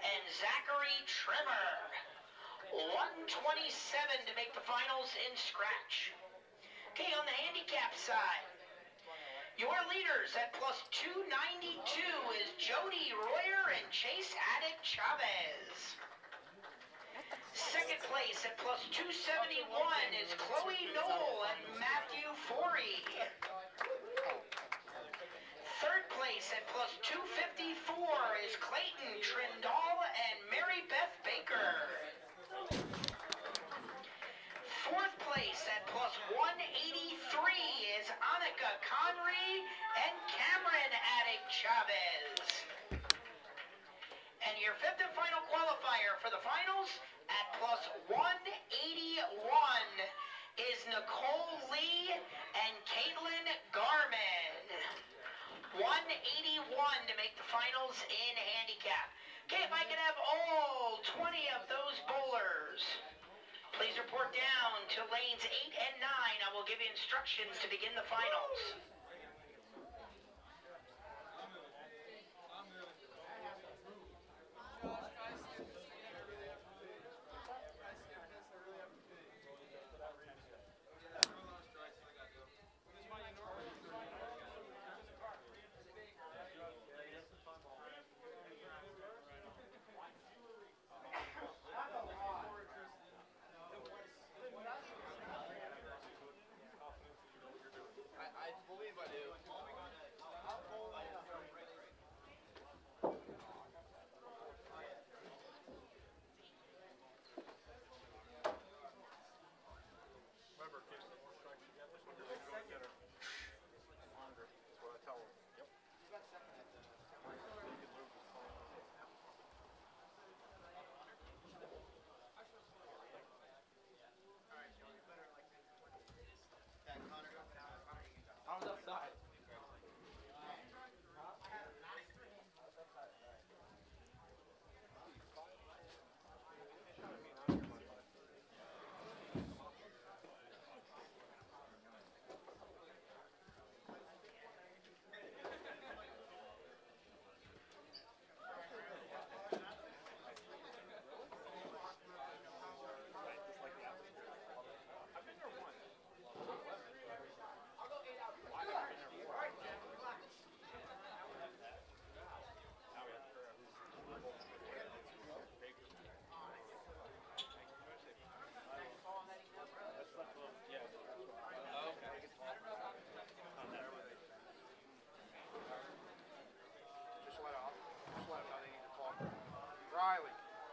and Zachary Trimmer. 127 to make the finals in scratch. Okay, on the handicap side, your leaders at plus 292 is Jody Royer and Chase Attic Chavez. Second place at plus 271 is Chloe Knoll and Matthew Forey. Third place at plus 254 is Clayton Trindall and Mary Beth Baker. Fourth place at plus 183 is Annika Conry and Cameron Attic Chavez. And your fifth and final qualifier for the finals at plus 181 is Nicole Lee and Caitlin Garman. 181 to make the finals in handicap. Okay, if I can have all 20 of those bowlers, please report down to lanes 8 and 9. I will give you instructions to begin the finals.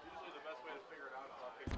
Usually the best way to figure it out is on paper.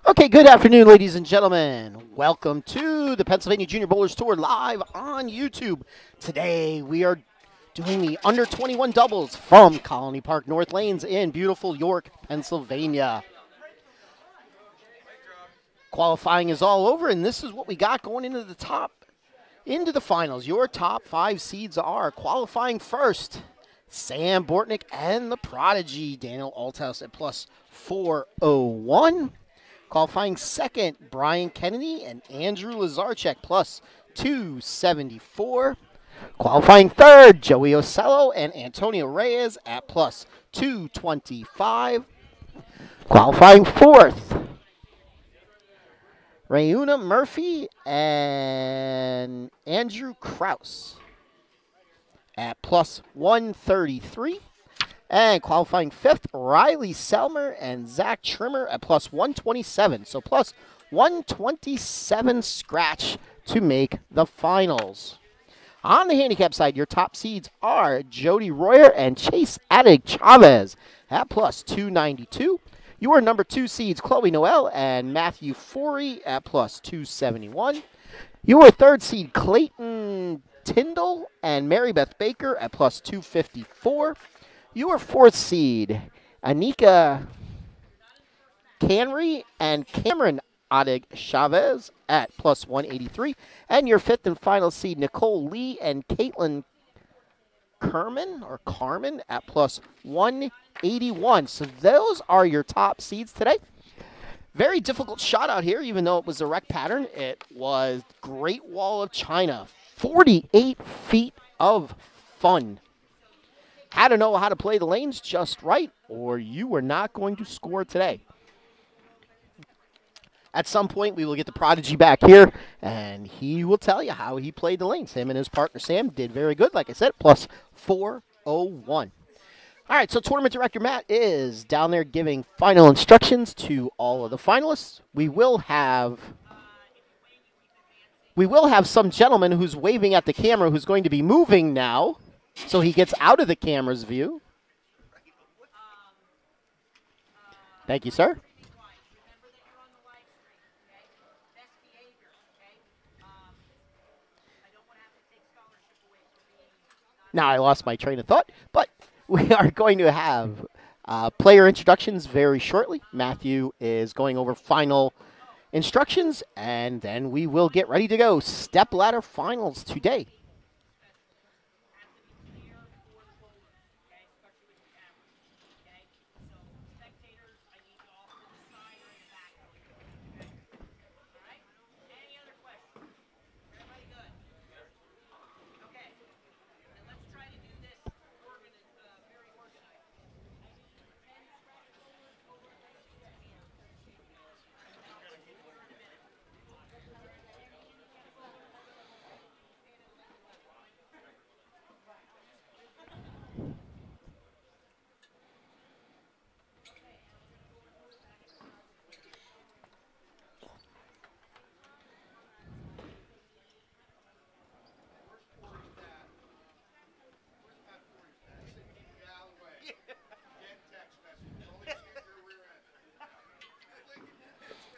Okay, good afternoon, ladies and gentlemen. Welcome to the Pennsylvania Junior Bowlers Tour live on YouTube. Today we are doing the under 21 doubles from Colony Park North Lanes in beautiful York, Pennsylvania. Qualifying is all over, and this is what we got going into the finals. Your top 5 seeds are qualifying first, Sam Bortnick and the Prodigy, Daniel Althouse at plus 401. Qualifying second, Brian Kennedy and Andrew Lazarchuk plus 274. Qualifying third, Joey Ocello and Antonio Reyes at plus 225. Qualifying fourth, Rayuna Murphy and Andrew Kraus at plus 133. And qualifying fifth, Riley Selmer and Zach Trimmer at plus 127. So plus 127 scratch to make the finals. On the handicap side, your top seeds are Jody Royer and Chase Attic Chavez at plus 292. Your number 2 seeds, Chloe Noel and Matthew Forey at plus 271. Your third seed, Clayton Tyndall and Mary Beth Baker at plus 254. Your fourth seed, Annika Canry and Cameron Adig Chavez at plus 183. And your fifth and final seed, Nicole Lee and Caitlin Carmen at plus 181. So those are your top seeds today. Very difficult shot out here, even though it was a rec pattern. It was Great Wall of China. 48 feet of fun. Had to know how to play the lanes just right, or you were not going to score today. At some point, we will get the Prodigy back here, and he will tell you how he played the lanes. Him and his partner, Sam, did very good, like I said, plus 401. All right, so Tournament Director Matt is down there giving final instructions to all of the finalists. We will have some gentleman who's waving at the camera who's going to be moving now, so he gets out of the camera's view. Thank you, sir. Now I lost my train of thought, but we are going to have player introductions very shortly. Matthew is going over final instructions, and then we will get ready to go. Step ladder finals today.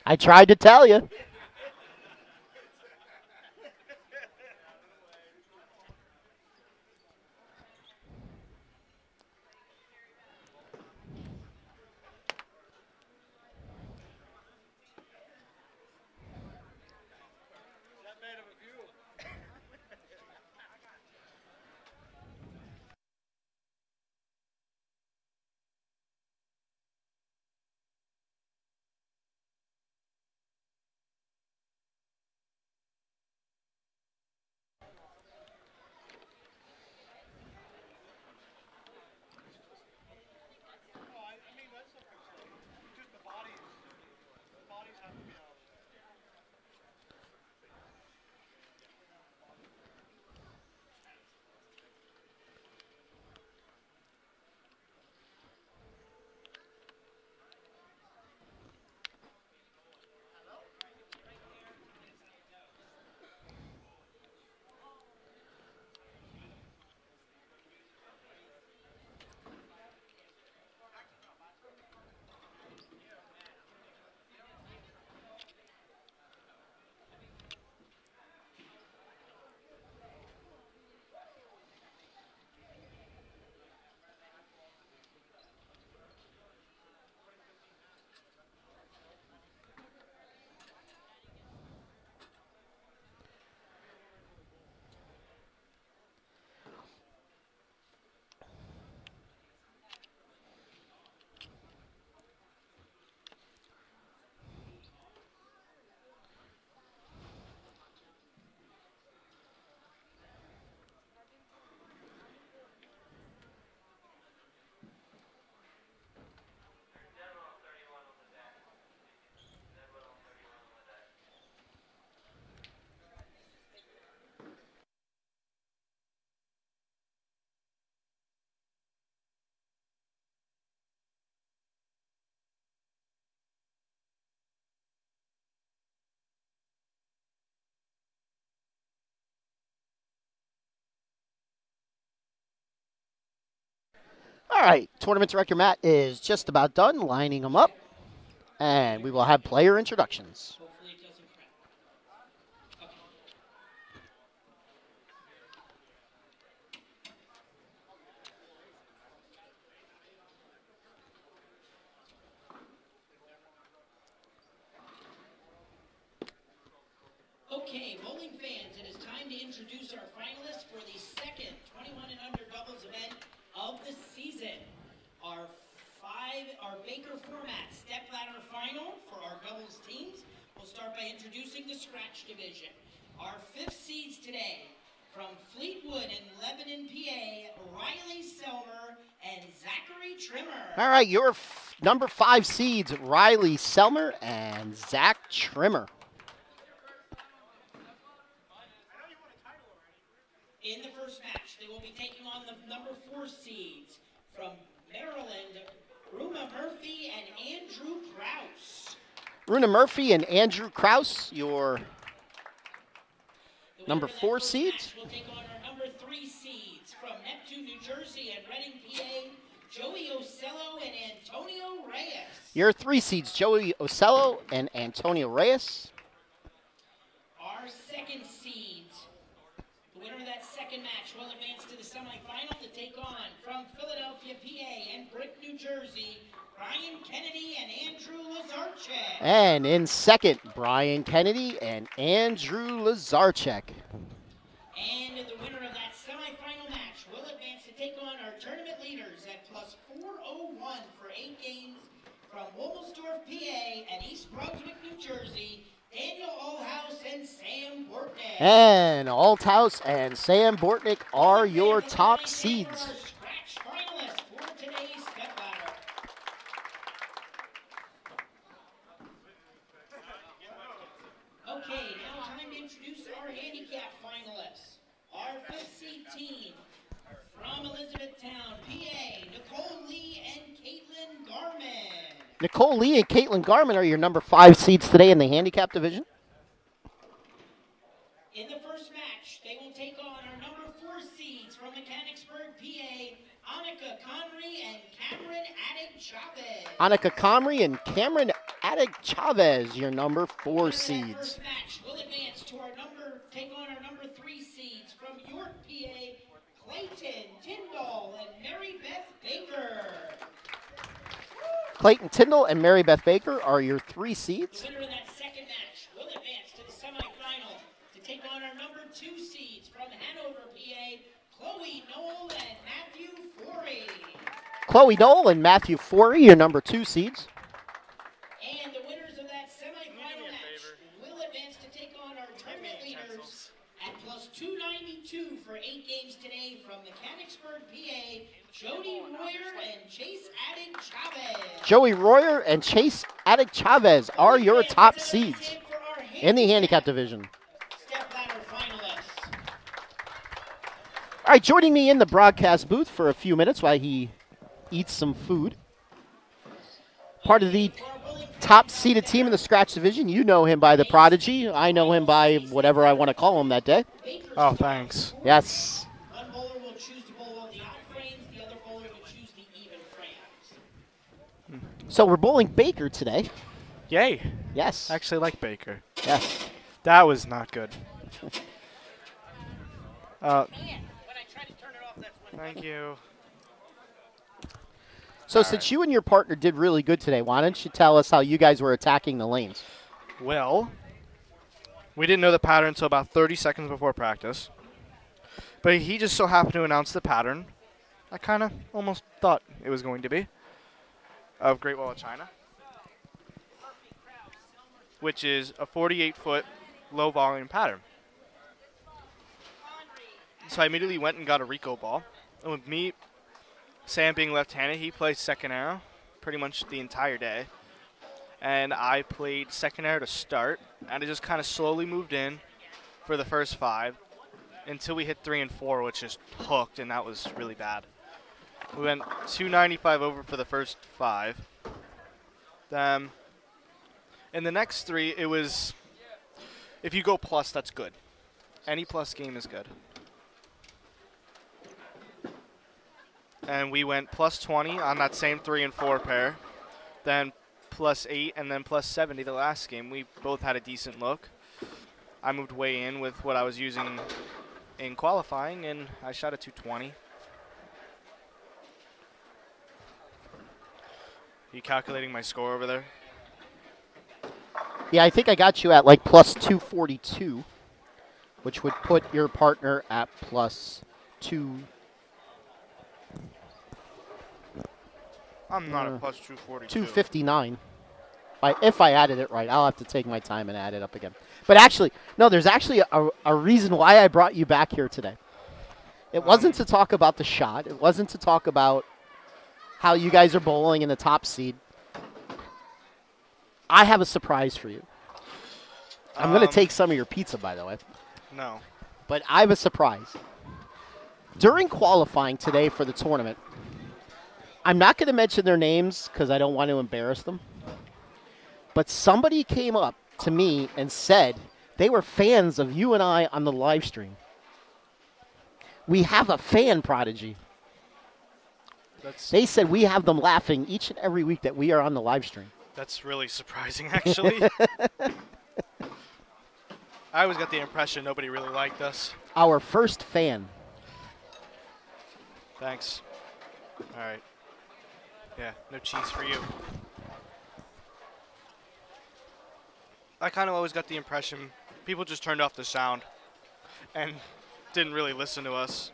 I tried to tell you. All right, Tournament Director Matt is just about done lining them up, and we will have player introductions. Okay, bowling fans, it is time to introduce our finalists for the second 21 and under doubles event of the season. Our Baker format step-ladder final for our doubles teams. We'll start by introducing the scratch division. Our 5th seeds today, from Fleetwood in Lebanon, PA, Riley Selmer and Zachary Trimmer. All right, your number 5 seeds, Riley Selmer and Zach Trimmer. In the first match, they will be taking on the number 4 seeds from Maryland, Ruma Murphy and Andrew Kraus. Runa Murphy and Andrew Kraus, your number 4 seeds. We'll take on our number 3 seeds from Neptune, New Jersey and Reading, PA, Joey Ocello and Antonio Reyes. Your 3 seeds, Joey Ocello and Antonio Reyes. Our 2nd seeds, the winner of that second match will advance to the semifinal to take on from Philadelphia, PA and Brick, New Jersey, Brian Kennedy and Andrew Lazarchek. And in second, Brian Kennedy and Andrew Lazarchek. And the winner of that semifinal match will advance to take on our tournament leaders at plus 401 for 8 games from Wilmersdorf, PA and East Brunswick, New Jersey, Daniel Allhouse and Sam Bortnick. And Althouse and Sam Bortnick are your top seeds. Scratch finalists for today's stepladder. Okay, now time to introduce our handicap finalists. Our 5th seed team from Elizabethtown, PA, Nicole Lee and Caitlin Garman. Nicole Lee and Caitlin Garman are your number 5 seeds today in the handicap division. In the first match, they will take on our number 4 seeds from Mechanicsburg, PA, Annika Conry and Cameron Attic Chavez. Annika Comrie and Cameron Attic Chavez, your number 4 seeds. First match will advance to take on our number 3 seeds from York, PA, Clayton Tyndall and Mary Beth Baker. Clayton Tyndall and Mary Beth Baker are your 3 seeds. The winner of that second match will advance to the semifinal to take on our number 2 seeds from Hanover, PA, Chloe Knoll and Matthew Forey. Chloe Knoll and Matthew Forey, your number 2 seeds. And the winners of that semifinal match will advance to take on our tournament leaders at plus 292 for 8 games today from Mechanicsburg, PA, Jody Royer and Chase Attic Chavez. Joey Royer and Chase Attic Chavez are your top seeds in the handicap division. Stepladder finalists. All right, joining me in the broadcast booth for a few minutes while he eats some food. Part of the top seeded team in the scratch division. You know him by the Prodigy. I know him by whatever I want to call him that day. Oh, thanks. Yes. One bowler will choose to bowl all the odd frames, the other bowler will choose the even frames. So we're bowling Baker today. Yay. Yes. I actually like Baker. Yes. That was not good. Thank you. So since you and your partner did really good today, why don't you tell us how you guys were attacking the lanes? Well, we didn't know the pattern until about 30 seconds before practice. But he just so happened to announce the pattern I kind of almost thought it was going to be of Great Wall of China, which is a 48-foot low-volume pattern. So I immediately went and got a Rico ball. And with me, Sam being left-handed, he plays second arrow pretty much the entire day. And I played second arrow to start, and I just kind of slowly moved in for the first 5 until we hit 3 and 4, which just hooked, and that was really bad. We went 295 over for the first 5. In the next 3, it was, if you go plus, that's good. Any plus game is good. And we went plus 20 on that same 3 and 4 pair. Then plus 8 and then plus 70 the last game. We both had a decent look. I moved way in with what I was using in qualifying, and I shot a 220. You calculating my score over there? Yeah, I think I got you at like plus 242. which would put your partner at plus 2. I'm not a plus 242. 259. If I added it right, I'll have to take my time and add it up again. But actually, no, there's actually a reason why I brought you back here today. It wasn't to talk about the shot. It wasn't to talk about how you guys are bowling in the top seed. I have a surprise for you. I'm going to take some of your pizza, by the way. No. But I have a surprise. During qualifying today for the tournament, I'm not going to mention their names because I don't want to embarrass them. But somebody came up to me and said they were fans of you and I on the live stream. We have a fan prodigy. They said we have them laughing each and every week that we are on the live stream. That's really surprising, actually. I always got the impression nobody really liked us. Our first fan. Thanks. All right. Yeah, no cheese for you. I kind of always got the impression people just turned off the sound and didn't really listen to us.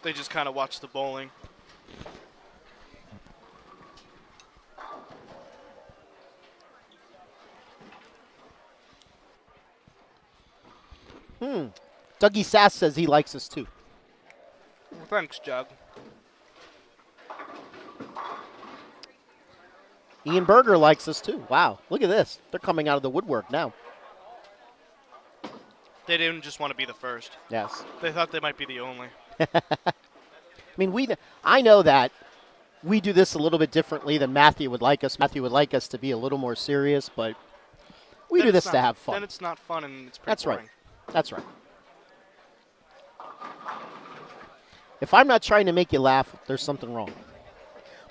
They just kind of watched the bowling. Dougie Sass says he likes us too. Well, thanks, Jug. Ian Berger likes us too. Wow, look at this. They're coming out of the woodwork now. They didn't just want to be the first. Yes. They thought they might be the only. I mean, I know that we do this a little bit differently than Matthew would like us. Matthew would like us to be a little more serious, but we do this to have fun. Then it's not fun and it's pretty That's boring. right. That's right. If I'm not trying to make you laugh, there's something wrong.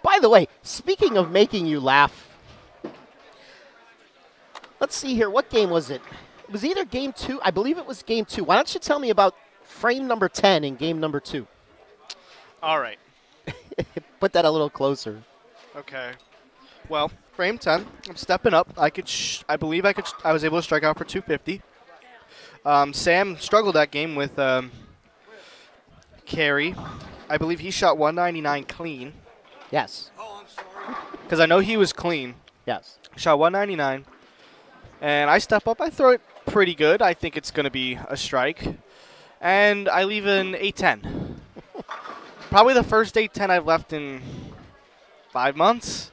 By the way, speaking of making you laugh, let's see here. What game was it? It was either game 2. I believe it was game 2. Why don't you tell me about frame number 10 in game number 2? All right. Put that a little closer. Okay. Well, frame 10. I'm stepping up. I was able to strike out for 250. Sam struggled that game with carry. I believe he shot 199 clean. Yes. Oh, I'm sorry. Because I know he was clean. Yes. Shot 199. And I step up. I throw it pretty good. I think it's going to be a strike. And I leave an 810. Probably the first 810 I've left in 5 months,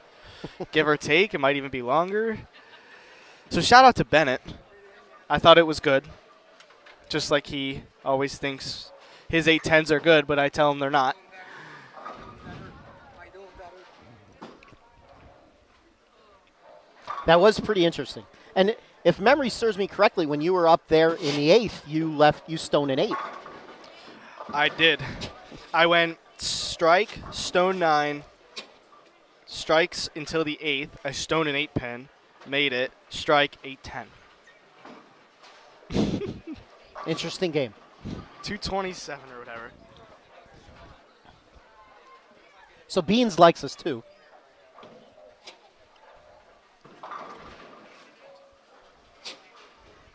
give or take. It might even be longer. So shout out to Bennett. I thought it was good. Just like he always thinks his 810s are good, but I tell him they're not. That was pretty interesting. And if memory serves me correctly, when you were up there in the 8th, you stone an 8. I did. I went strike, stone 9, strikes until the 8th. I stone an 8 pin, made it, strike 810. Interesting game. 227 or whatever. So Beans likes us too.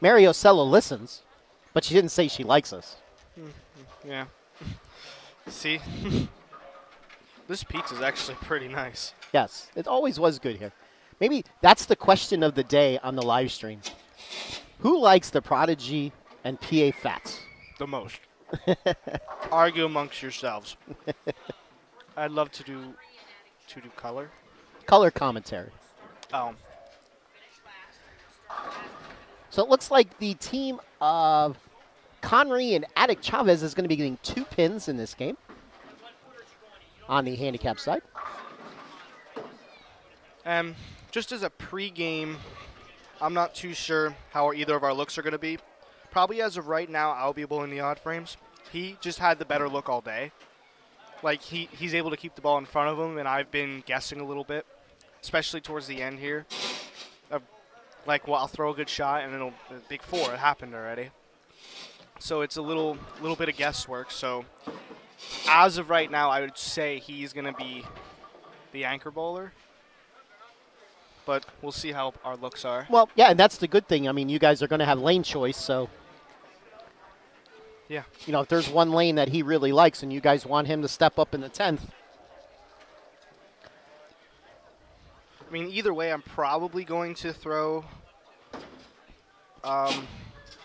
Mary Ocello listens, but she didn't say she likes us. Yeah. See? This pizza's actually pretty nice. Yes, it always was good here. Maybe that's the question of the day on the live stream. Who likes the Prodigy and PA Fats? The most. Argue amongst yourselves. I'd love to do color. Color commentary. Oh. So it looks like the team of Connery and Attic Chavez is going to be getting 2 pins in this game on the handicap side. Just as a pregame, I'm not too sure how either of our looks are going to be. Probably as of right now, I'll be bowling the odd frames. He just had the better look all day. Like, he's able to keep the ball in front of him, and I've been guessing a little bit, especially towards the end here. Like, well, I'll throw a good shot, and it'll big 4. It happened already. So it's a little bit of guesswork. So as of right now, I would say he's going to be the anchor bowler. but we'll see how our looks are. Well, yeah, and that's the good thing. I mean, you guys are going to have lane choice, so Yeah. you know if there's one lane that he really likes, and you guys want him to step up in the 10th. I mean, either way, I'm probably going to throw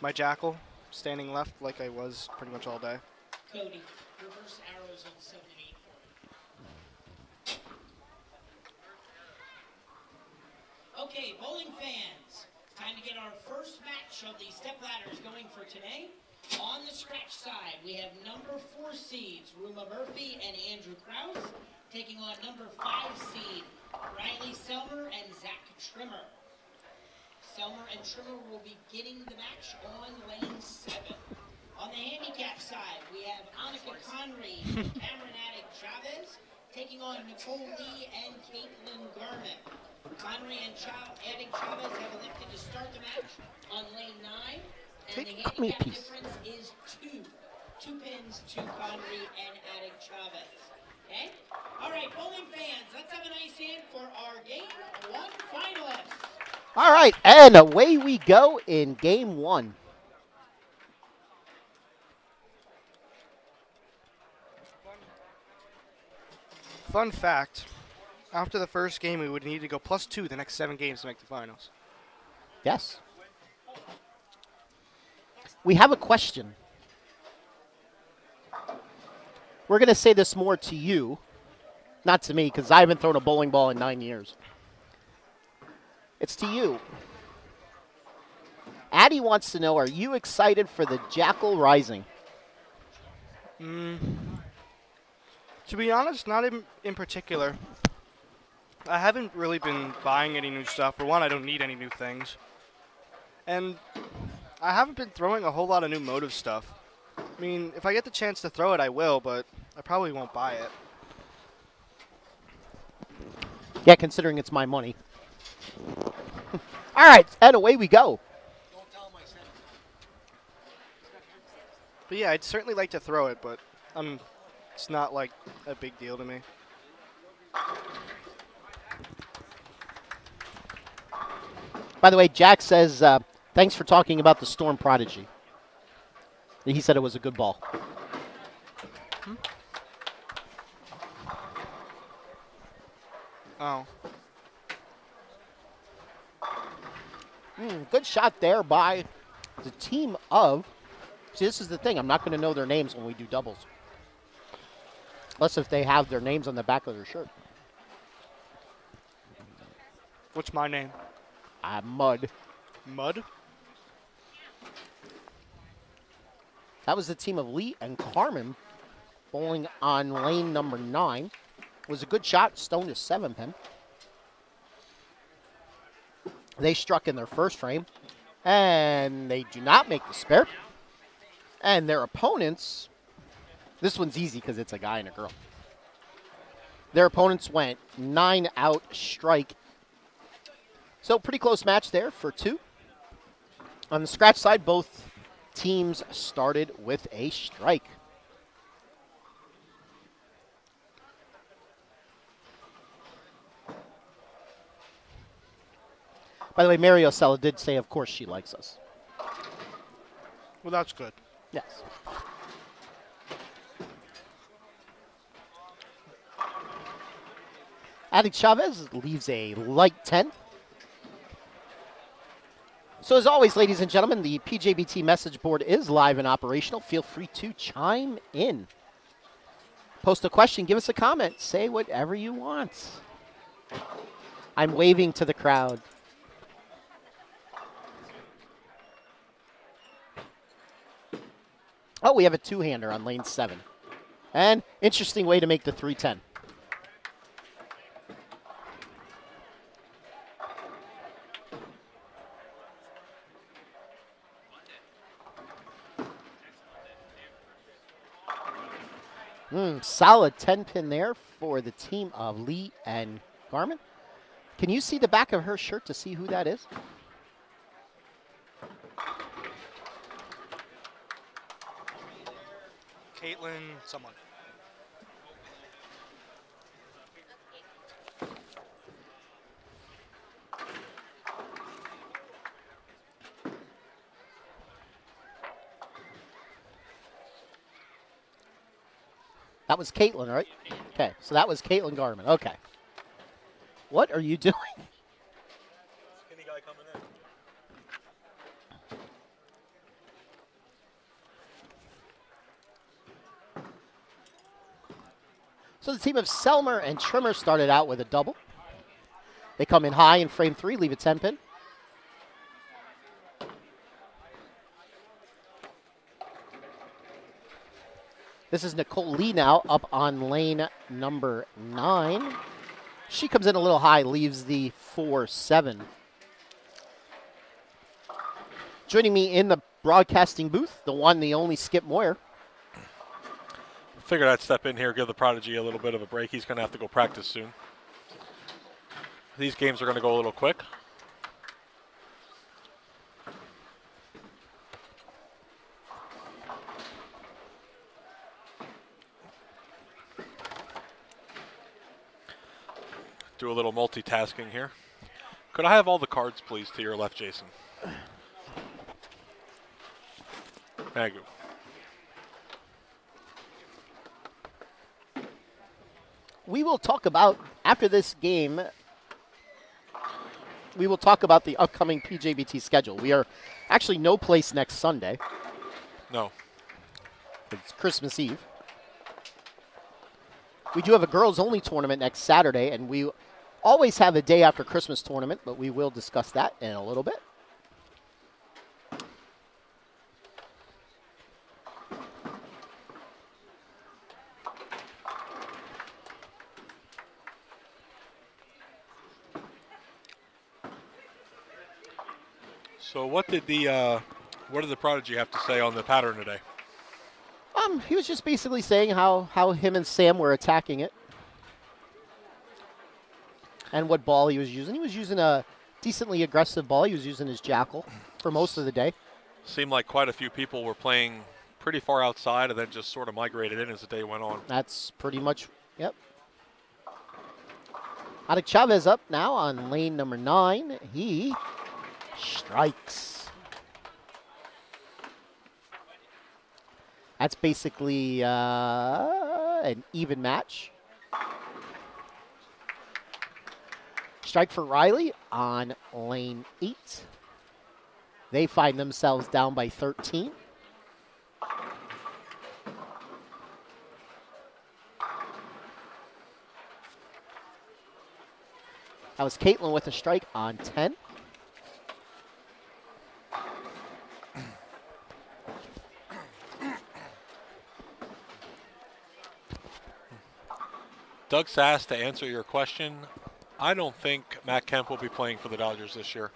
my Jackal standing left like I was pretty much all day. Cody, reverse arrows on 7 and 8 for me. Okay, bowling fans, time to get our first match of the step ladders going for today. On the scratch side, we have number 4 seeds, Ruma Murphy and Andrew Krause, taking on number 5 seed, Riley Selmer and Zach Trimmer. Selmer and Trimmer will be getting the match on lane 7. On the handicap side, we have Annika Conry and Cameron Attic Chavez taking on Nicole Lee and Caitlin Garman. Conry and Attic Chavez have elected to start the match on lane 9, and the handicap difference is 2. 2 pins to Conry and Attic Chavez. Okay? All right, bowling fans, let's have a nice hand for our Game 1 finalists. All right, and away we go in Game 1. Fun fact, after the first game, we would need to go +2 the next 7 games to make the finals. Yes. We have a question. We're going to say this more to you, not to me, because I haven't thrown a bowling ball in 9 years. It's to you. Addie wants to know, are you excited for the Jackal Rising? To be honest, not in particular. I haven't really been buying any new stuff. For one, I don't need any new things. And I haven't been throwing a whole lot of new motive stuff. I mean, if I get the chance to throw it, I will, but I probably won't buy it. Yeah, considering it's my money. All right, and away we go. But yeah, I'd certainly like to throw it, but it's not like a big deal to me. By the way, Jack says, thanks for talking about the Storm Prodigy. He said it was a good ball. Oh. Good shot there by the team of... See, this is the thing. I'm not going to know their names when we do doubles. Unless if they have their names on the back of their shirt. What's my name? Mud. Mud? That was the team of Lee and Carmen bowling on lane number 9. It was a good shot. Stone to 7 pin. They struck in their first frame, and they do not make the spare. And their opponents, this one's easy because it's a guy and a girl. Their opponents went 9 out strike. So pretty close match there for 2. On the scratch side, both teams started with a strike. By the way, Mary Osella did say, of course, she likes us. Well, that's good. Yes. Attic Chavez leaves a light 10. So as always, ladies and gentlemen, the PJBT message board is live and operational. Feel free to chime in. Post a question, give us a comment, say whatever you want. I'm waving to the crowd. Oh, we have a two-hander on lane 7. And interesting way to make the 310. Solid 10-pin there for the team of Lee and Garmin. Can you see the back of her shirt to see who that is? Caitlin, someone. That was Caitlin, right? Okay, so that was Caitlin Garman. Okay. What are you doing? Skinny guy coming in. So the team of Selmer and Trimmer started out with a double. They come in high in frame 3, leave a 10 pin. This is Nicole Lee now up on lane number 9. She comes in a little high, leaves the 4-7. Joining me in the broadcasting booth, the one, the only Skip Moyer. Figured I'd step in here, give the Prodigy a little bit of a break. He's going to have to go practice soon. These games are going to go a little quick. Do a little multitasking here. Could I have all the cards, please, to your left, Jason? Thank you. We will talk about, after this game, we will talk about the upcoming PJBT schedule. We are actually no place next Sunday. No. It's Christmas Eve. We do have a girls-only tournament next Saturday, and we always have a day after Christmas tournament, but we will discuss that in a little bit. So what did the Prodigy have to say on the pattern today? He was just basically saying how him and Sam were attacking it. And what ball he was using. He was using a decently aggressive ball. He was using his Jackal for most of the day. Seemed like quite a few people were playing pretty far outside and then just sort of migrated in as the day went on. That's pretty much, yep. Alec Chavez up now on lane number 9. He strikes. That's basically an even match. Strike for Riley on lane 8. They find themselves down by 13. That was Caitlin with a strike on 10. Doug Sass, to answer your question, I don't think Matt Kemp will be playing for the Dodgers this year.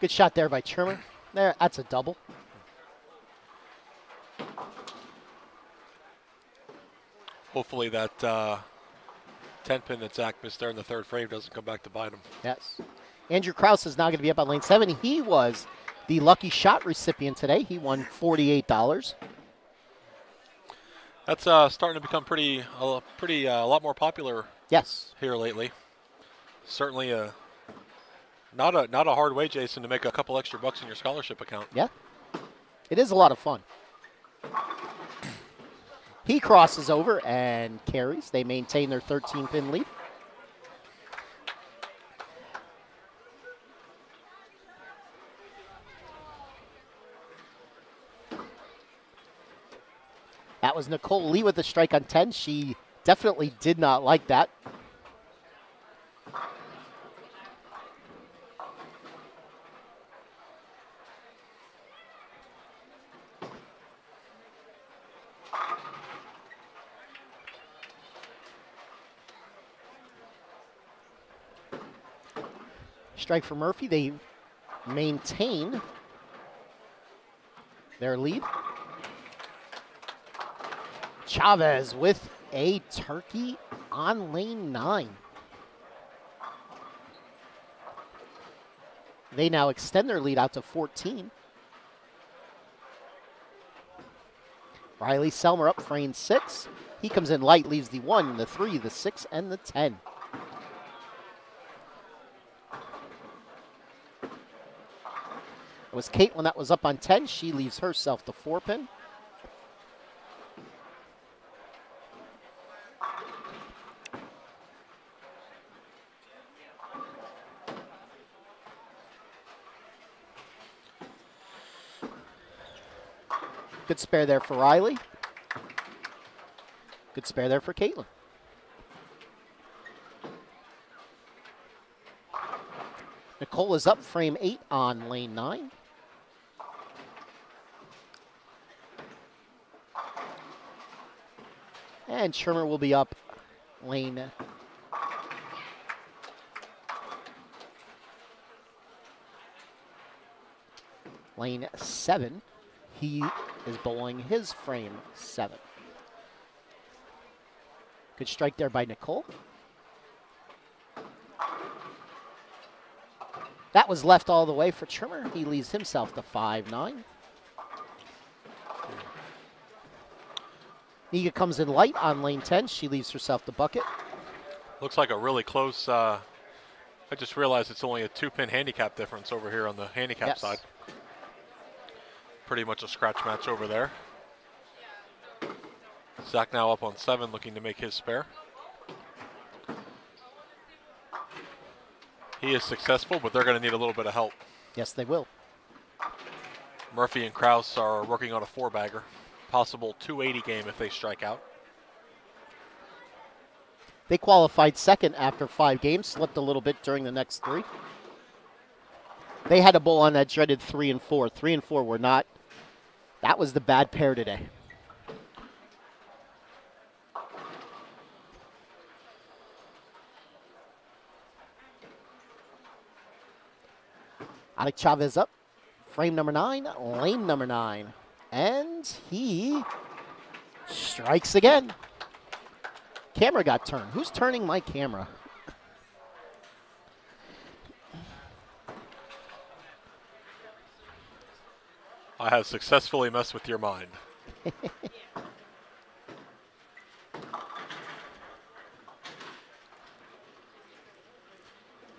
Good shot there by Trimmer. There, that's a double. Hopefully that 10-pin that Zach missed there in the third frame doesn't come back to bite him. Yes. Andrew Krause is now going to be up on lane 7. He was the lucky shot recipient today. He won $48. That's starting to become a lot more popular. Yes. Here lately. Certainly not a hard way, Jason, to make a couple extra bucks in your scholarship account. Yeah. It is a lot of fun. He crosses over and carries. They maintain their 13-pin lead. That was Nicole Lee with the strike on 10. She definitely did not like that. Strike for Murphy. They maintain their lead. Chavez with a turkey on lane 9. They now extend their lead out to 14. Riley Selmer up frame 6. He comes in light, leaves the 1, the 3, the 6, and the 10. It was Caitlin that was up on 10. She leaves herself the 4-pin. Good spare there for Riley. Good spare there for Caitlin. Nicole is up, frame 8 on lane 9. And Trimmer will be up lane lane 7. He is bowling his frame 7. Good strike there by Nicole. That was left all the way for Trimmer. He leaves himself the 5-9. Niga comes in light on lane 10. She leaves herself the bucket. Looks like a really close. I just realized it's only a 2-pin handicap difference over here on the handicap side. Pretty much a scratch match over there. Zach now up on 7, looking to make his spare. He is successful, but they're going to need a little bit of help. Yes, they will. Murphy and Kraus are working on a 4-bagger. Possible 280 game if they strike out. They qualified second after 5 games, slipped a little bit during the next 3. They had a bowl on that dreaded 3 and 4. 3 and 4 were not. That was the bad pair today. Alec Chavez up, frame number 9, lane number 9. And he strikes again. Camera got turned. Who's turning my camera? I have successfully messed with your mind.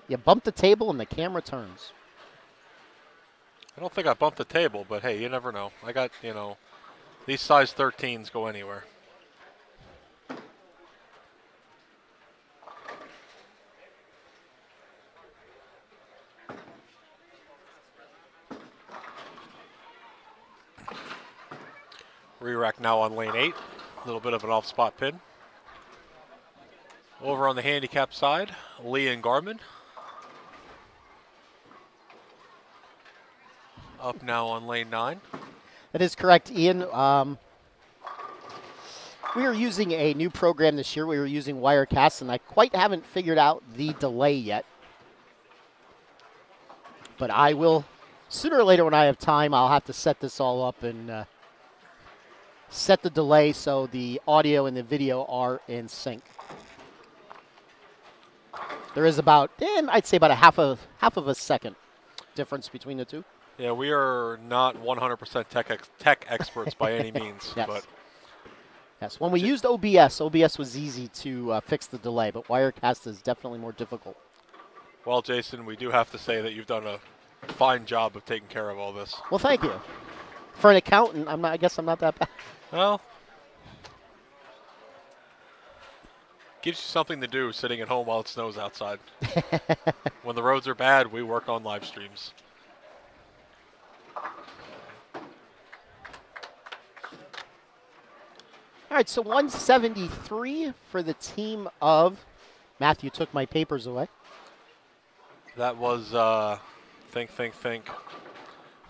You bump the table and the camera turns. I don't think I bumped the table, but hey, you never know. I got, these size 13s go anywhere. Re-rack now on lane 8. A little bit of an off-spot pin. Over on the handicap side, Lee and Garmin. Up now on lane 9. That is correct, Ian. We are using a new program this year. We were using Wirecast, and I quite haven't figured out the delay yet. But I will, sooner or later when I have time, I'll have to set this all up and set the delay so the audio and the video are in sync. There is about, I'd say about a half of a second difference between the two. Yeah, we are not 100% tech experts by any means. Yes. But yes, when we used OBS was easy to fix the delay, but Wirecast is definitely more difficult. Well, Jason, we do have to say that you've done a fine job of taking care of all this. Well, thank you. For an accountant, I guess I'm not that bad. Well, gives you something to do sitting at home while it snows outside. When the roads are bad, we work on live streams. All right, so 173 for the team of, Matthew took my papers away. That was, think,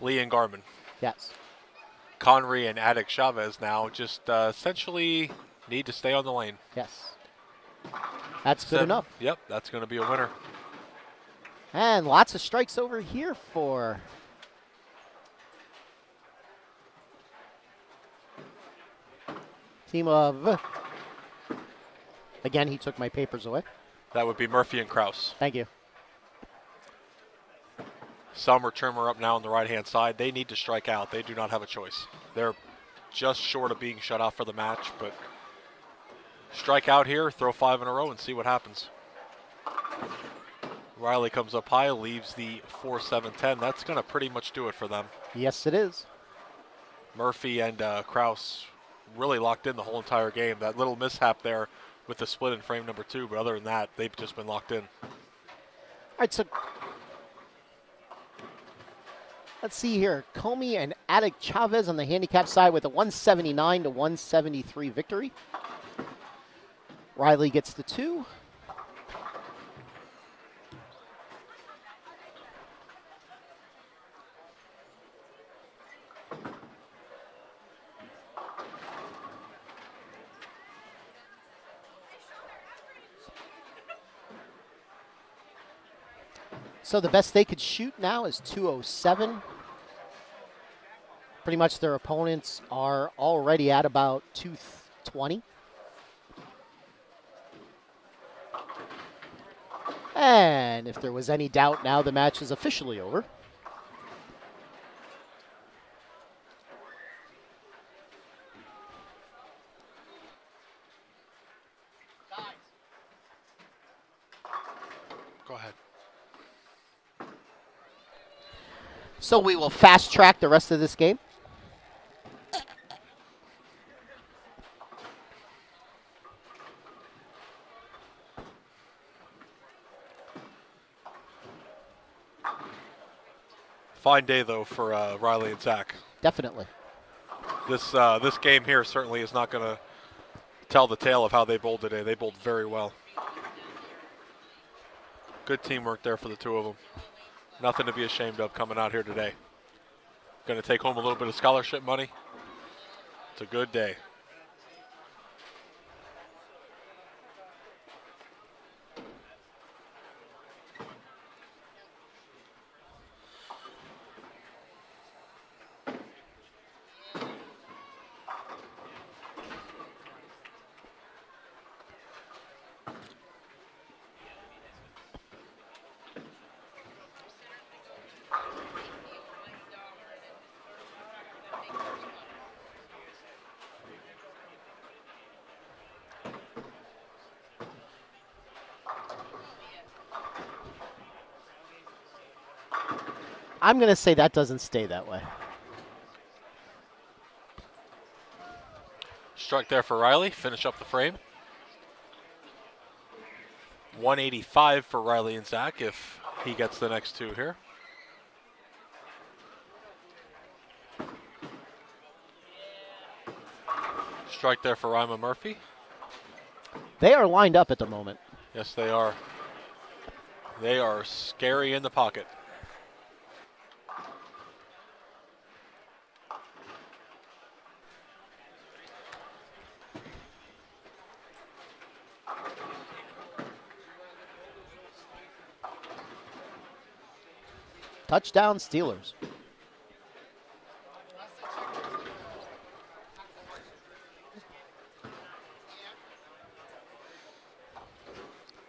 Lee and Garmin. Yes. Connery and Attic Chavez now just essentially need to stay on the lane. Yes. That's good enough. Yep, that's going to be a winner. And lots of strikes over here for team of, again, he took my papers away. That would be Murphy and Kraus. Thank you. Summer Trimmer up now on the right-hand side. They need to strike out. They do not have a choice. They're just short of being shut off for the match, but strike out here, throw 5 in a row, and see what happens. Riley comes up high, leaves the 4-7-10. That's going to pretty much do it for them. Yes, it is. Murphy and Kraus really locked in the whole entire game. That little mishap there with the split in frame number 2, but other than that, they've just been locked in. All right, so let's see here. Comey and Attic Chavez on the handicap side with a 179 to 173 victory. Riley gets the 2. So the best they could shoot now is 207. Pretty much their opponents are already at about 220. And if there was any doubt, now the match is officially over. Go ahead. So we will fast track the rest of this game. Fine day, though, for Riley and Zach. Definitely. This game here certainly is not going to tell the tale of how they bowled today. They bowled very well. Good teamwork there for the two of them. Nothing to be ashamed of coming out here today. Going to take home a little bit of scholarship money. It's a good day. I'm going to say that doesn't stay that way. Struck there for Riley. Finish up the frame. 185 for Riley and Zach if he gets the next 2 here. Strike there for Ryman Murphy. They are lined up at the moment. Yes, they are. They are scary in the pocket. Touchdown Steelers.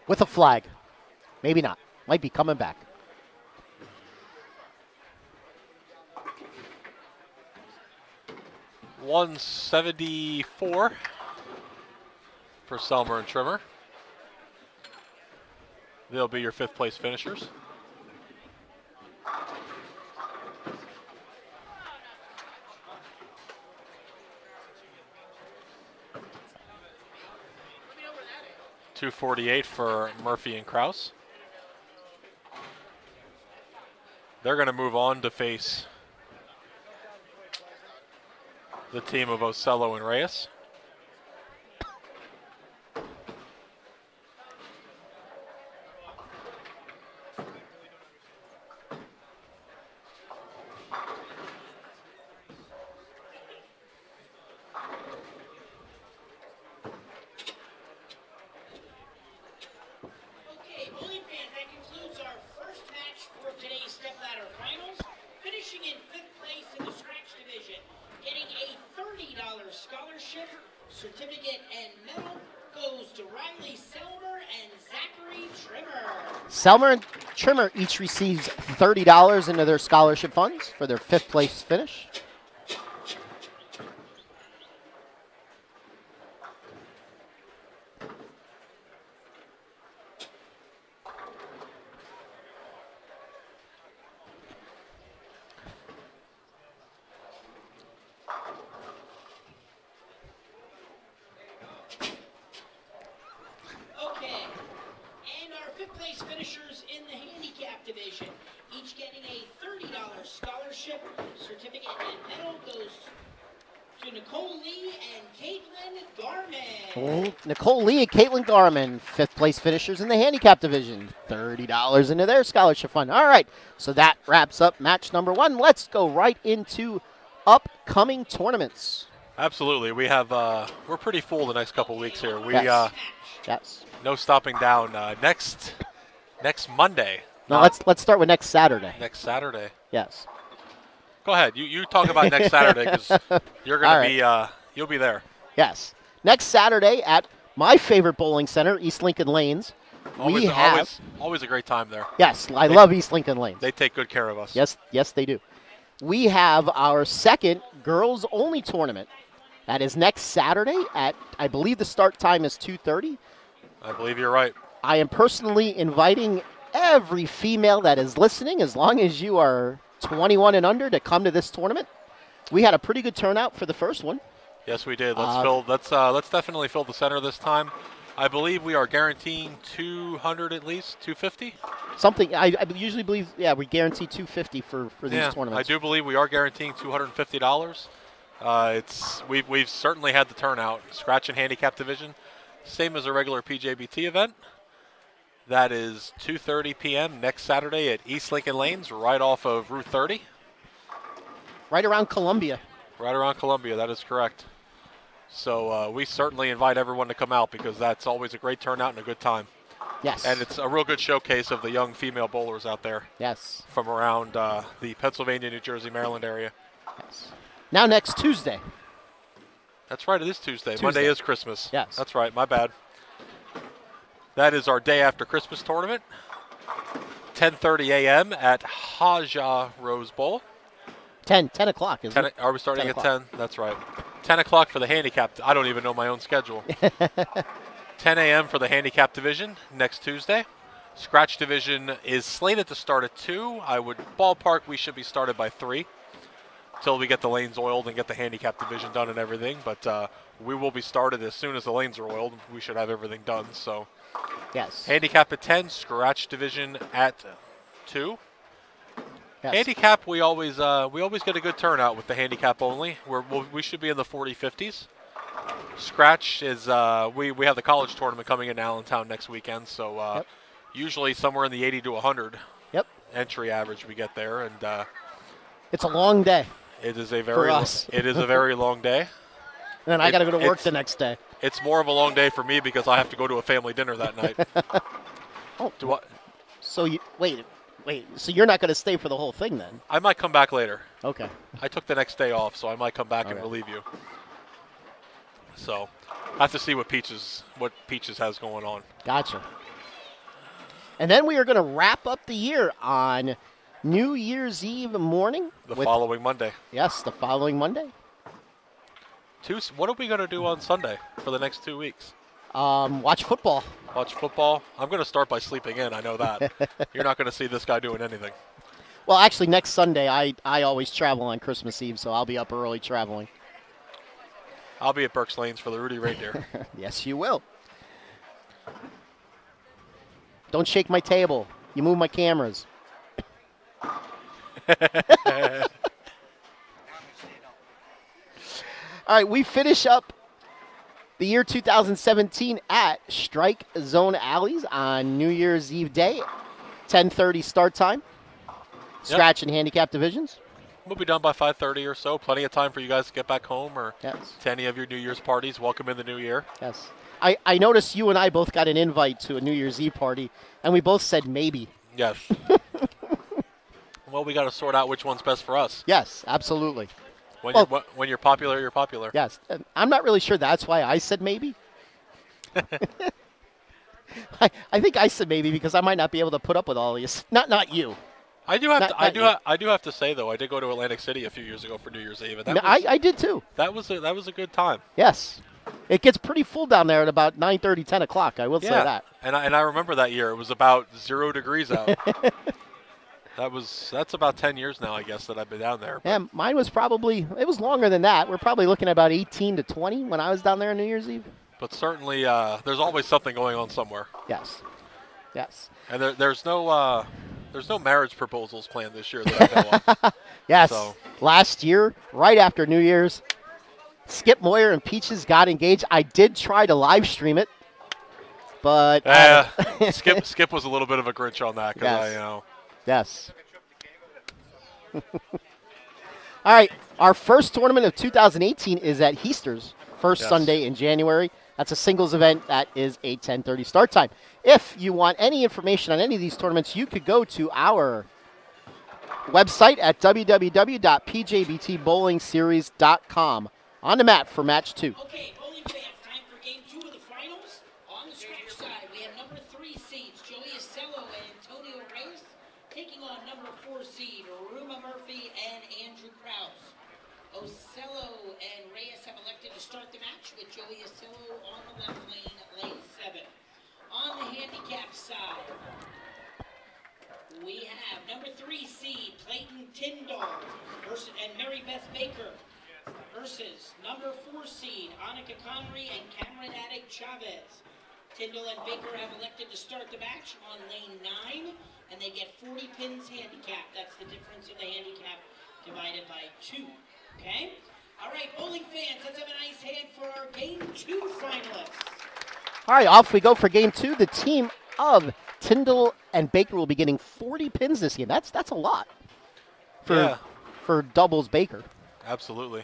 With a flag. Maybe not. Might be coming back. $174 for Selmer and Trimmer. They'll be your 5th place finishers. $248 for Murphy and Kraus. They're going to move on to face the team of Ocello and Reyes. Selmer and Trimmer each receives $30 into their scholarship funds for their 5th place finish. place finishers in the handicap division, each getting a $30 scholarship certificate, and medal goes to Nicole Lee and Caitlin Garman. Nicole Lee and Caitlin Garman, 5th place finishers in the handicap division. $30 into their scholarship fund. All right, so that wraps up match number 1. Let's go right into upcoming tournaments. Absolutely. We have we're pretty full the next couple weeks here. We Yes. no stopping down. Next Monday. No, let's start with next Saturday. Next Saturday. Yes. Go ahead. You talk about next Saturday because you're going to be you'll be there. Yes. Next Saturday at my favorite bowling center, East Lincoln Lanes. Always a great time there. Yes, I love East Lincoln Lanes. They take good care of us. Yes, they do. We have our second girls-only tournament. That is next Saturday at, I believe the start time is 2:30. I believe you're right. I am personally inviting every female that is listening, as long as you are 21 and under, to come to this tournament. We had a pretty good turnout for the first one. Yes, we did. Let's definitely fill the center this time. I believe we are guaranteeing 200 at least, 250. Something I usually believe. Yeah, we guarantee 250 for these tournaments. I do believe we are guaranteeing $250. We've certainly had the turnout. Scratch and handicap division, same as a regular PJBT event. That is 2:30 p.m. next Saturday at East Lincoln Lanes, right off of Route 30. Right around Columbia. Right around Columbia, that is correct. So we certainly invite everyone to come out because that's always a great turnout and a good time. Yes. And it's a real good showcase of the young female bowlers out there. Yes. From around the Pennsylvania, New Jersey, Maryland area. Yes. Now next Tuesday. That's right, it is Tuesday. Monday is Christmas. Yes. That's right, my bad. That is our day after Christmas tournament. 10:30 a.m. at Haja Rose Bowl. 10 o'clock, isn't it? Are we starting at 10? That's right. 10 o'clock for the handicap. I don't even know my own schedule. 10 a.m. for the handicap division next Tuesday. Scratch division is slated to start at 2. I would ballpark we should be started by 3 until we get the lanes oiled and get the handicap division done and everything. But we will be started as soon as the lanes are oiled. We should have everything done. So yes. Handicap at 10, scratch division at 2. Yes. Handicap, we always get a good turnout with the handicap only. We should be in the 40, 50s. Scratch is we have the college tournament coming in Allentown next weekend, so usually somewhere in the 80 to 100 entry average we get there, and it's a long day. It is a very long day. And then I got to go to work the next day. It's more of a long day for me because I have to go to a family dinner that night. So wait. So you're not going to stay for the whole thing then? I might come back later. Okay. I took the next day off, so I might come back and relieve you. So I have to see what Peaches has going on. Gotcha. And then we are going to wrap up the year on New Year's Eve morning. The following Monday. Yes, the following Monday. What are we going to do on Sunday for the next 2 weeks? Watch football. Watch football. I'm going to start by sleeping in. I know that. You're not going to see this guy doing anything. Well, actually, next Sunday, I always travel on Christmas Eve, so I'll be up early traveling. I'll be at Berks Lanes for the Rudy Reindeer. Yes, you will. Don't shake my table. You move my cameras. All right, we finish up the year 2017 at Strike Zone Alleys on New Year's Eve day, 10:30 start time. Scratch and handicap divisions. We'll be done by 5:30 or so. Plenty of time for you guys to get back home or to any of your New Year's parties. Welcome in the new year. Yes. I noticed you and I both got an invite to a New Year's Eve party, and we both said maybe. Yes. Well, we got to sort out which one's best for us. Yes, absolutely. When you're popular, you're popular. Yes. I'm not really sure that's why I said maybe. I think I said maybe because I might not be able to put up with all these. Not you. I do have to say though, I did go to Atlantic City a few years ago for New Year's Eve. And I did too. That was a good time. Yes. It gets pretty full down there at about 9:30, 10 o'clock. I will say that. And I remember that year. It was about 0 degrees out. That's about 10 years now, I guess, that I've been down there. Yeah, mine was it was longer than that. We're probably looking at about 18 to 20 when I was down there on New Year's Eve. But certainly, there's always something going on somewhere. Yes. Yes. And there's no marriage proposals planned this year that I know of. Yes. So. Last year, right after New Year's, Skip Moyer and Peaches got engaged. I did try to live stream it, but Skip was a little bit of a Grinch on that because Yes. All right, our first tournament of 2018 is at Heaster's, first Sunday in January. That's a singles event. That is a 10:30 start time. If you want any information on any of these tournaments, you could go to our website at www.pjbtbowlingseries.com. On the mat for match 2. Okay, bowling fans, time for game 2 of the finals. On the scratch side, we have number 3 seeds Joey Acello and Antonio Reyes taking on number 4 seed Ruma Murphy and Andrew Krause. Ocello and Reyes have elected to start the match with Joey Acello on the left lane, lane 7. On the handicap side, we have number 3 seed Clayton Tyndall and Mary Beth Baker versus number 4 seed Annika Connery and Cameron Attic Chavez. Tyndall and Baker have elected to start the match on lane 9, and they get 40 pins handicap. That's the difference of the handicap divided by 2. Okay? All right, bowling fans, let's have a nice hand for our game 2 finalists. All right, off we go for game 2. The team of Tyndall and Baker will be getting 40 pins this game. That's a lot for doubles Baker. Absolutely.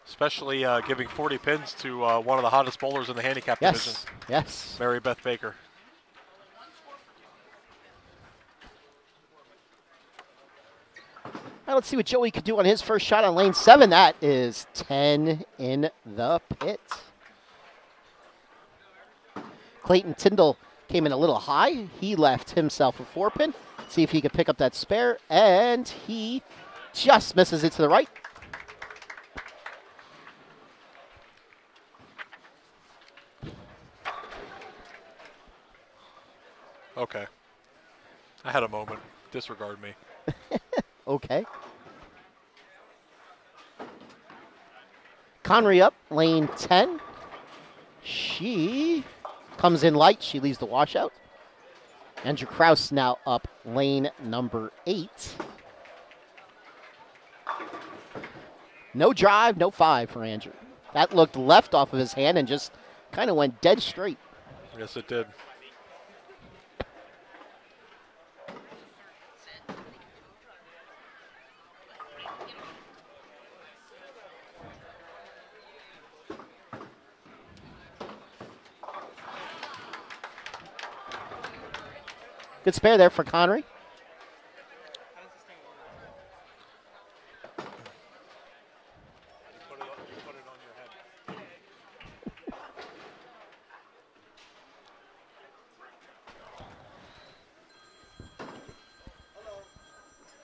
Especially giving 40 pins to one of the hottest bowlers in the handicap division. Yes. Mary Beth Baker. Now let's see what Joey could do on his first shot on lane 7. That is 10 in the pit. Clayton Tyndall came in a little high. He left himself a 4-pin. See if he could pick up that spare, and he just misses it to the right. Okay. I had a moment. Disregard me. Okay. Connery up, lane 10. She comes in light. She leaves the washout. Andrew Krause now up lane number 8. No drive, no 5 for Andrew. That looked left off of his hand and just kind of went dead straight. Yes, it did. Good spare there for Connery.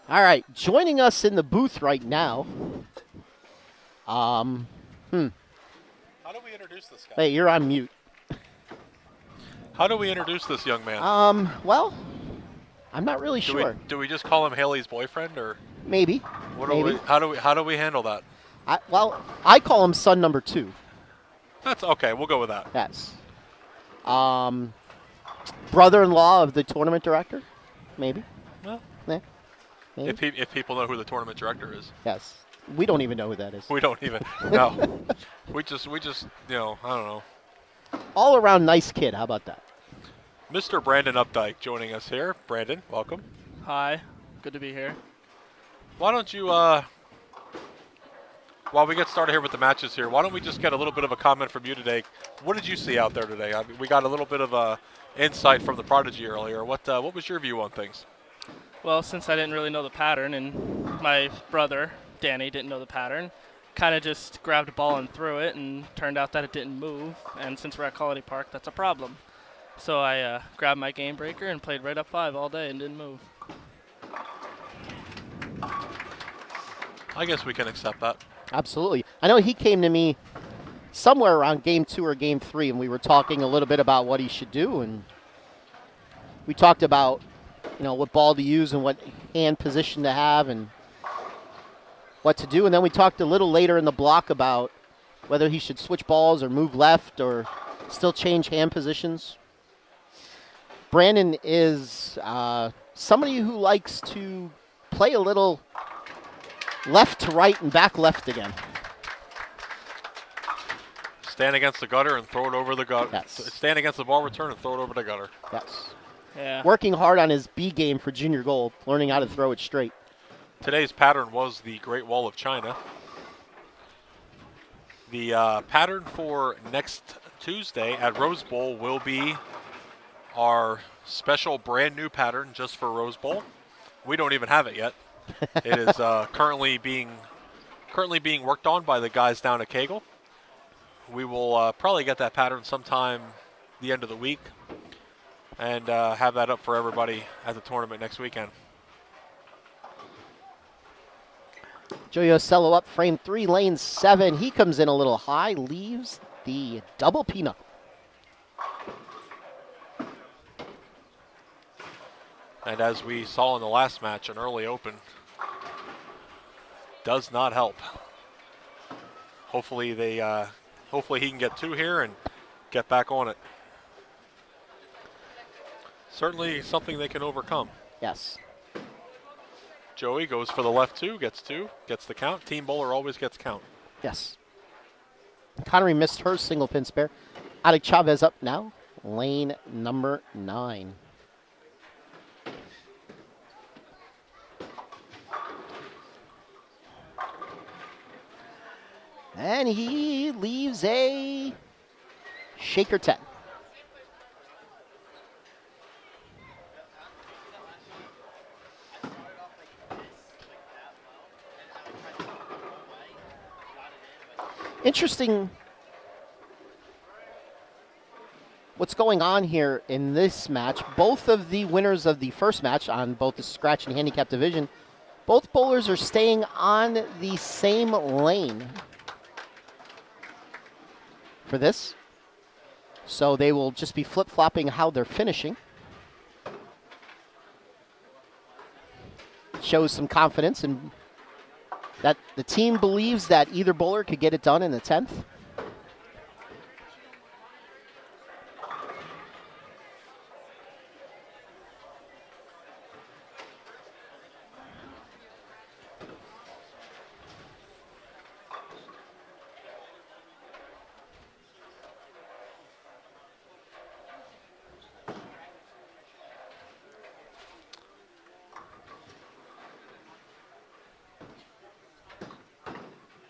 All right, joining us in the booth right now. How do we introduce this guy? Hey, you're on mute. How do we introduce this young man? Well, I'm not really sure. Do we just call him Haley's boyfriend, or maybe? Maybe. How do we handle that? I call him son number 2. That's okay. We'll go with that. Yes. Brother-in-law of the tournament director, maybe. Well, yeah. Maybe. If people know who the tournament director is. Yes. We don't even know who that is. We don't even. No. we just I don't know. All around nice kid. How about that? Mr. Brandon Updike joining us here. Brandon, welcome. Hi. Good to be here. Why don't you, while we get started here with the matches here, why don't we just get a little bit of a comment from you today? What did you see out there today? I mean, we got a little bit of insight from the Prodigy earlier. What was your view on things? Well, since I didn't really know the pattern, and my brother, Danny, didn't know the pattern, kind of just grabbed a ball and threw it, and turned out that it didn't move. And since we're at Quality Park, that's a problem. So I grabbed my game breaker and played right up 5 all day and didn't move. I guess we can accept that. Absolutely. I know he came to me somewhere around game 2 or game 3, and we were talking a little bit about what he should do, and we talked about, what ball to use and what hand position to have and what to do. And then we talked a little later in the block about whether he should switch balls or move left or still change hand positions. Brandon is somebody who likes to play a little left to right and back left again. Stand against the gutter and throw it over the gutter. Yes. Stand against the ball return and throw it over the gutter. Yes. Yeah. Working hard on his B game for junior gold, learning how to throw it straight. Today's pattern was the Great Wall of China. The pattern for next Tuesday at Rose Bowl will be our special brand new pattern just for Rose Bowl. We don't even have it yet. It is currently being worked on by the guys down at Kegel. We will probably get that pattern sometime the end of the week and have that up for everybody at the tournament next weekend. Joe Yosello up frame 3, lane 7. He comes in a little high, leaves the double peanut. And as we saw in the last match, an early open does not help. Hopefully he can get 2 here and get back on it. Certainly something they can overcome. Yes. Joey goes for the left 2, gets the count. Team bowler always gets count. Yes. Connery missed her single pin spare. Alec Chavez up now, lane number 9. And he leaves a shaker 10. Interesting what's going on here in this match. Both of the winners of the first match on both the scratch and handicap division, both bowlers are staying on the same lane for this. So they will just be flip-flopping how they're finishing. Shows some confidence and that the team believes that either bowler could get it done in the 10th.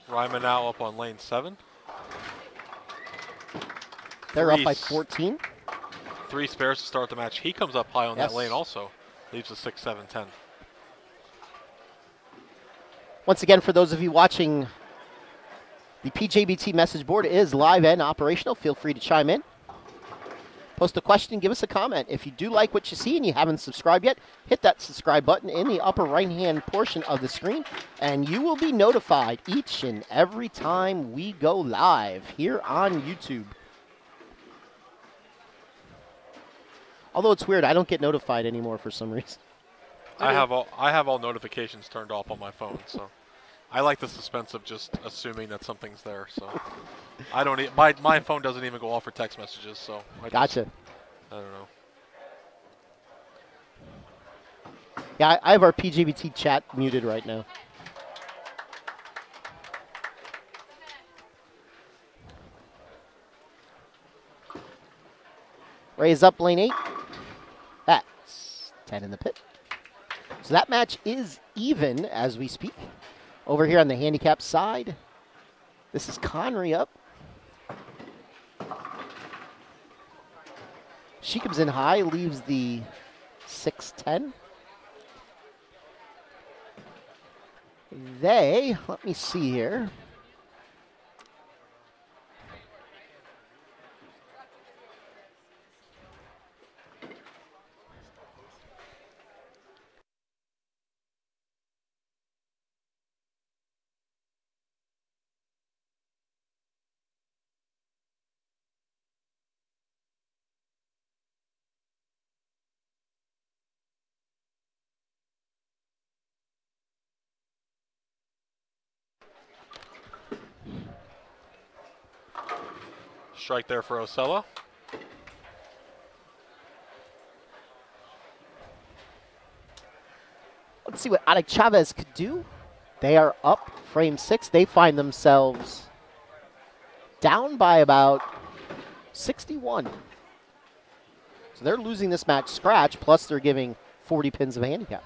Ryman now up on lane 7. They're up by 14. 3 spares to start the match. He comes up high on Yes. that lane also. Leaves a 6, 7, 10. Once again, for those of you watching, the PJBT message board is live and operational. Feel free to chime in. Post a question, give us a comment. If you do like what you see and you haven't subscribed yet, hit that subscribe button in the upper right-hand portion of the screen, and you will be notified each and every time we go live here on YouTube. Although it's weird, I don't get notified anymore for some reason. I have all notifications turned off on my phone, so I like the suspense of just assuming that something's there. So I don't. My phone doesn't even go off for text messages. So Gotcha. I don't know. Yeah, I have our PJBT chat muted right now. Raise up lane 8. That's 10 in the pit. So that match is even as we speak. Over here on the handicap side, this is Connery up. She comes in high, leaves the 6-10. Let me see here. strike there for Ocello. Let's see what Alec Chavez could do. They are up, frame 6. They find themselves down by about 61. So they're losing this match scratch, plus they're giving 40 pins of a handicap.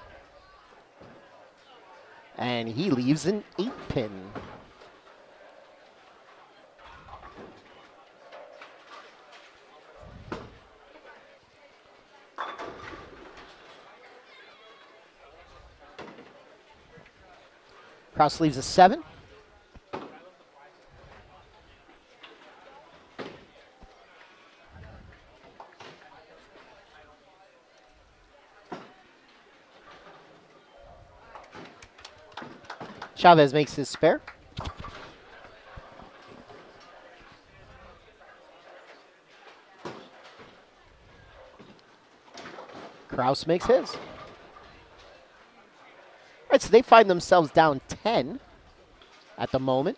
And he leaves an 8-pin. Kraus leaves a 7. Chavez makes his spare. Kraus makes his. All right, so they find themselves down 10 at the moment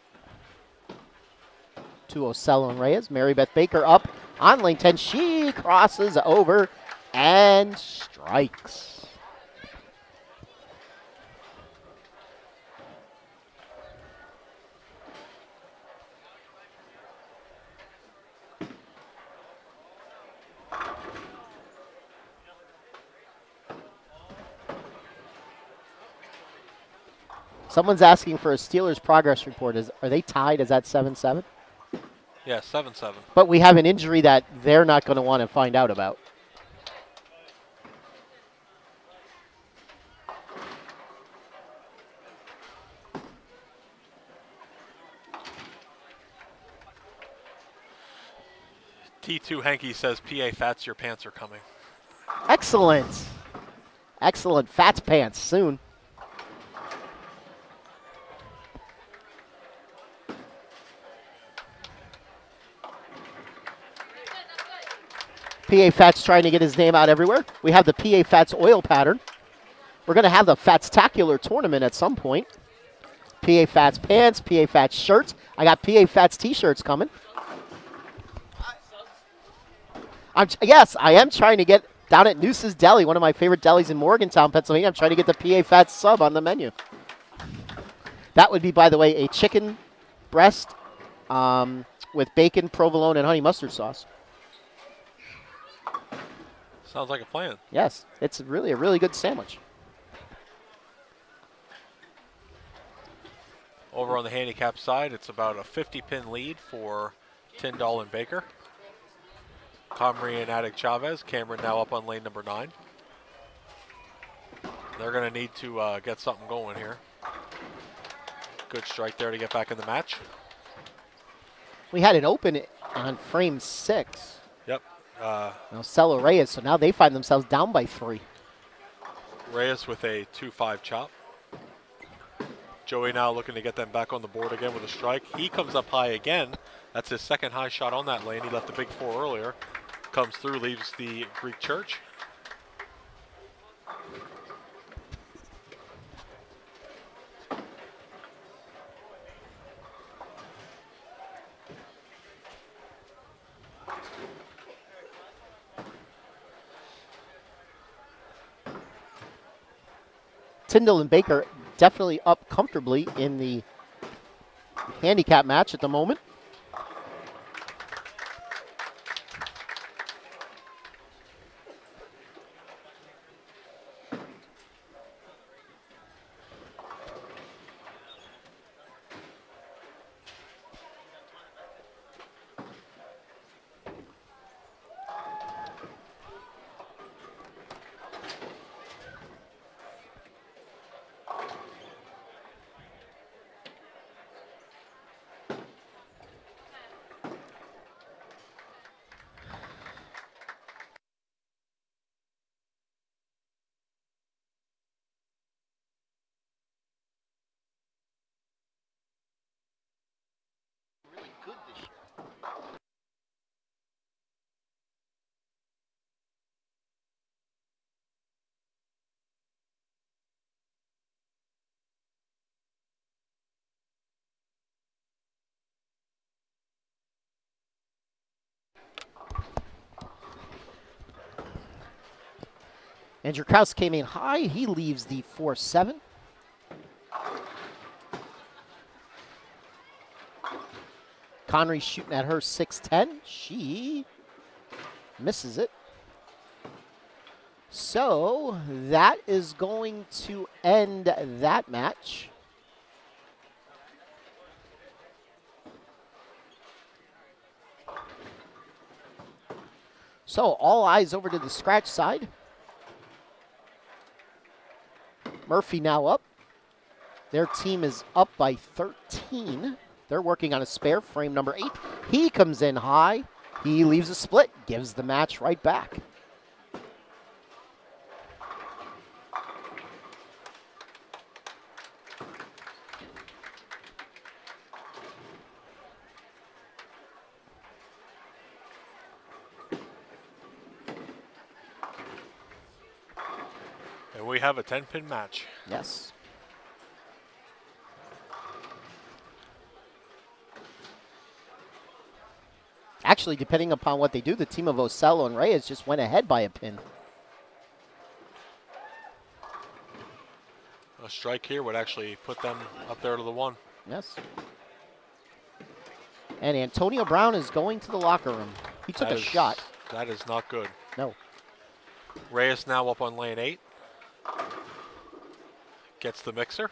to Ocello and Reyes. Mary Beth Baker up on lane 10. She crosses over and strikes. Someone's asking for a Steelers progress report. Are they tied? Is that 7-7? Yeah, 7-7. But we have an injury that they're not going to want to find out about. T2 Hanky says, PA Fats, your pants are coming. Excellent. Excellent. Fats pants soon. PA Fats trying to get his name out everywhere. We have the PA Fats oil pattern. We're going to have the Fatstacular tournament at some point. PA Fats pants, PA Fats shirts. I got PA Fats t-shirts coming. Yes, I am trying to get down at Noose's Deli, one of my favorite delis in Morgantown, Pennsylvania. I'm trying to get the PA Fats sub on the menu. That would be, by the way, a chicken breast with bacon, provolone, and honey mustard sauce. Sounds like a plan. Yes, it's really a really good sandwich. Over on the handicap side, it's about a 50-pin lead for Tyndall and Baker. Comrie and Attic Chavez. Cameron now up on lane number 9. They're going to need to get something going here. Good strike there to get back in the match. We had it open on frame 6. Yep. Ocello Reyes, so now they find themselves down by 3. Reyes with a 2-5 chop. Joey now looking to get them back on the board again with a strike. He comes up high again. That's his second high shot on that lane. He left a big 4 earlier. Comes through, leaves the Greek church. Tyndall and Baker definitely up comfortably in the handicap match at the moment. Andrew Krause came in high. He leaves the 4-7. Connery shooting at her 6-10. She misses it. So that is going to end that match. So all eyes over to the scratch side. Murphy now up. Their team is up by 13. They're working on a spare, frame number 8. He comes in high. He leaves a split, gives the match right back. And we have a 10-pin match. Yes. Actually, depending upon what they do, the team of Ocello and Reyes just went ahead by a pin. A strike here would actually put them up there to the 1. Yes. And Antonio Brown is going to the locker room. He took a shot. That is not good. No. Reyes now up on lane 8. Gets the mixer.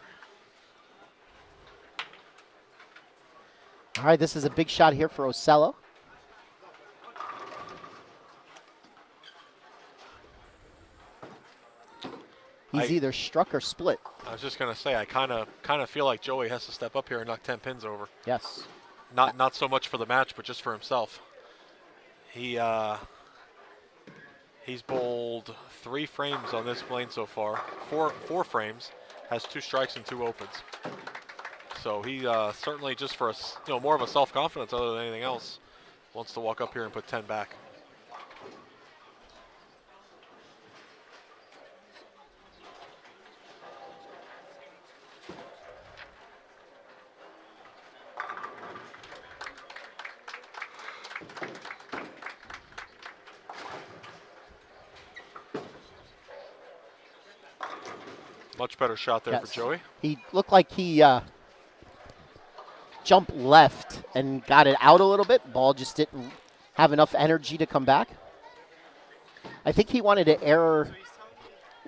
All right, this is a big shot here for Ocello. He's either struck or split. I was just gonna say, I kind of feel like Joey has to step up here and knock 10 pins over. Yes. Not so much for the match, but just for himself. He's bowled 3 frames on this lane so far. Four frames, has 2 strikes and 2 opens. So he certainly, just for more of a self-confidence other than anything else, wants to walk up here and put 10 back. Much better shot there for Joey. He looked like he jumped left and got it out a little bit. Ball just didn't have enough energy to come back. I think he wanted to error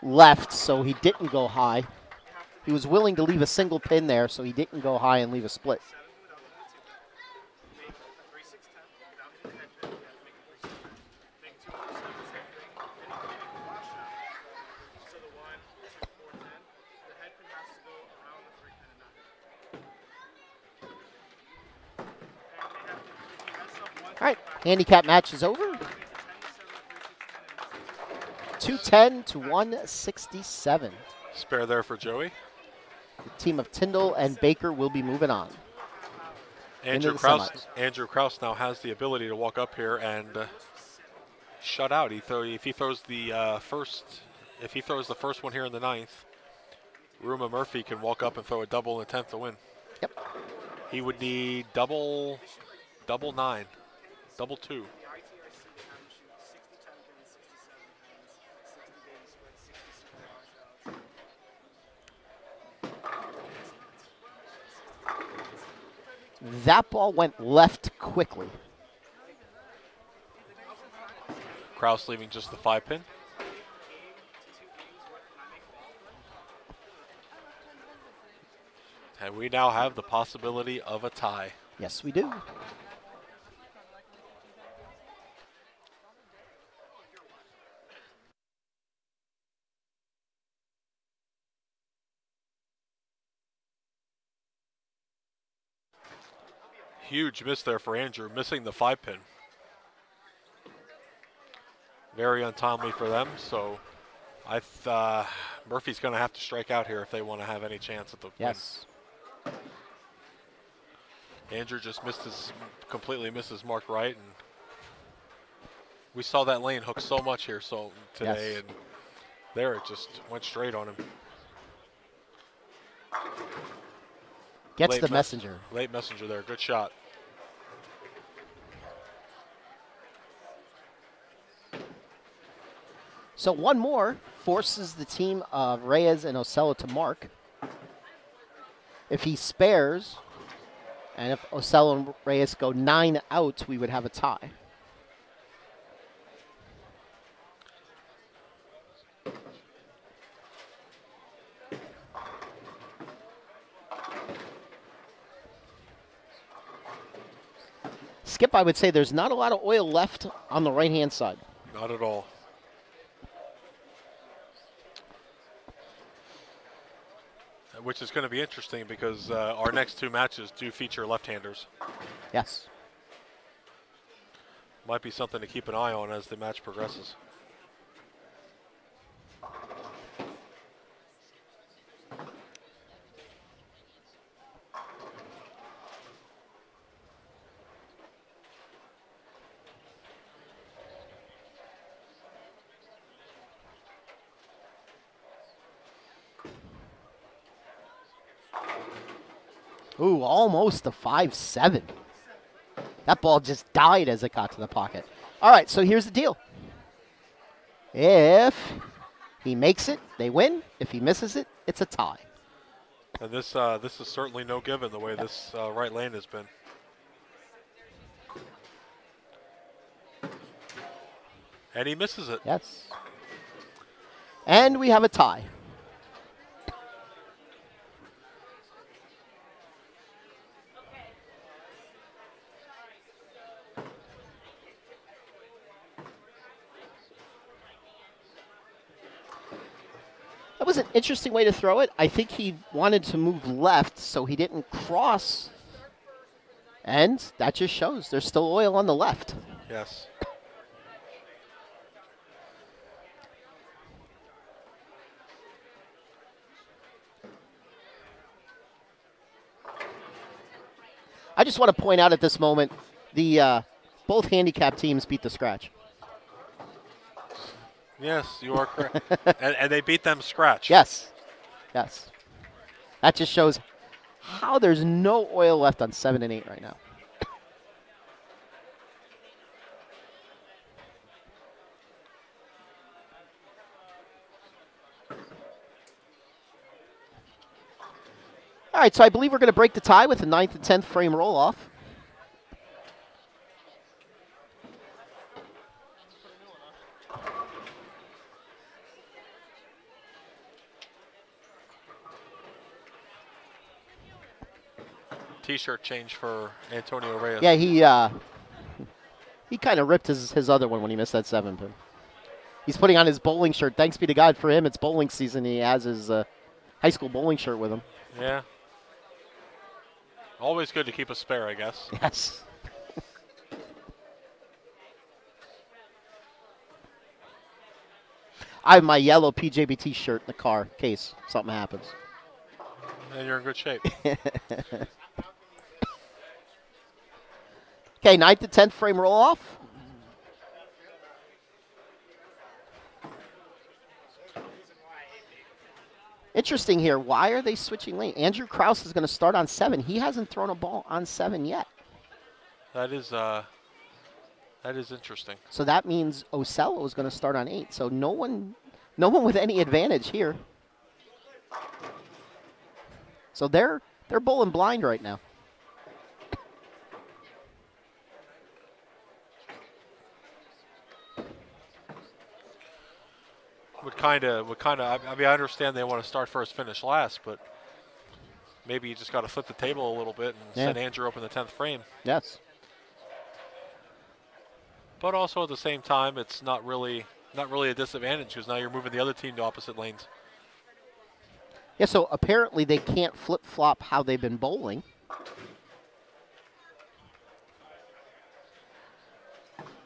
left, so he didn't go high. He was willing to leave a single pin there, so he didn't go high and leave a split. All right, handicap match is over. 210 to 167. Spare there for Joey. The team of Tyndall and Baker will be moving on. Andrew Krause now has the ability to walk up here and shut out. If he throws the first one here in the 9th, Ruma Murphy can walk up and throw a double in the 10th to win. Yep. He would need double 9, double 2. That ball went left quickly. Krause leaving just the 5-pin. And we now have the possibility of a tie. Yes, we do. Huge miss there for Andrew, missing the 5-pin. Very untimely for them, so Murphy's going to have to strike out here if they want to have any chance at the win. Andrew just completely missed his mark right, and we saw that lane hook so much here today, and there it just went straight on him. Gets the messenger. Late messenger there. Good shot. So one more forces the team of Reyes and Ocello to mark. If he spares, and if Ocello and Reyes go 9 out, we would have a tie. Skip, I would say there's not a lot of oil left on the right-hand side. Not at all. Which is going to be interesting because our next 2 matches do feature left-handers. Yes. Might be something to keep an eye on as the match progresses. Ooh, almost a 5-7. That ball just died as it got to the pocket. All right, so here's the deal. If he makes it, they win. If he misses it, it's a tie. And this is certainly no given the way this right lane has been. And he misses it. Yes. And we have a tie. That was an interesting way to throw it. I think he wanted to move left so he didn't cross. And that just shows there's still oil on the left. Yes. I just want to point out at this moment, the both handicap teams beat the scratch. Yes, you are correct. and they beat them scratch. Yes. Yes. That just shows how there's no oil left on 7 and 8 right now. All right, so I believe we're going to break the tie with the 9th and 10th frame roll-off. T-shirt change for Antonio Reyes. Yeah, he kind of ripped his other one when he missed that 7 pin. He's putting on his bowling shirt. Thanks be to God for him. It's bowling season. He has his high school bowling shirt with him. Yeah. Always good to keep a spare, I guess. Yes. I have my yellow PJBT shirt in the car in case something happens. And you're in good shape. Okay, 9th to 10th frame roll off. Interesting here. Why are they switching lane? Andrew Krause is going to start on 7. He hasn't thrown a ball on 7 yet. That is interesting. So that means Ocello is going to start on 8. So no one with any advantage here. So they're bowling blind right now. Would kind of. I mean, I understand they want to start first, finish last, but maybe you just got to flip the table a little bit and send Andrew up in the 10th frame. Yes. But also at the same time, it's not really a disadvantage because now you're moving the other team to opposite lanes. Yeah. So apparently they can't flip flop how they've been bowling.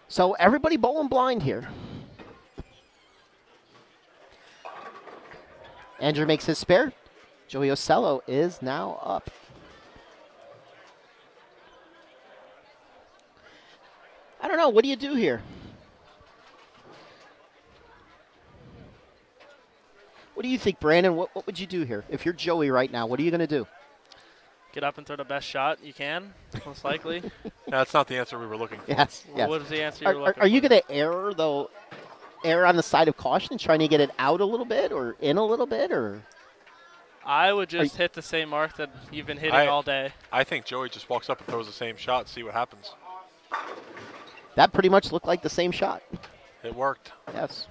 So everybody bowling blind here. Andrew makes his spare. Joey Ocello is now up. I don't know. What do you do here? What do you think, Brandon? What would you do here? If you're Joey right now, what are you going to do? Get up and throw the best shot you can, most likely. That's not the answer we were looking for. Yes. What is the answer you're looking for? Are you going to error, though, err on the side of caution and trying to get it out a little bit or in a little bit, or? I would just hit the same mark that you've been hitting all day. I think Joey just walks up and throws the same shot, see what happens. That pretty much looked like the same shot. It worked. Yes.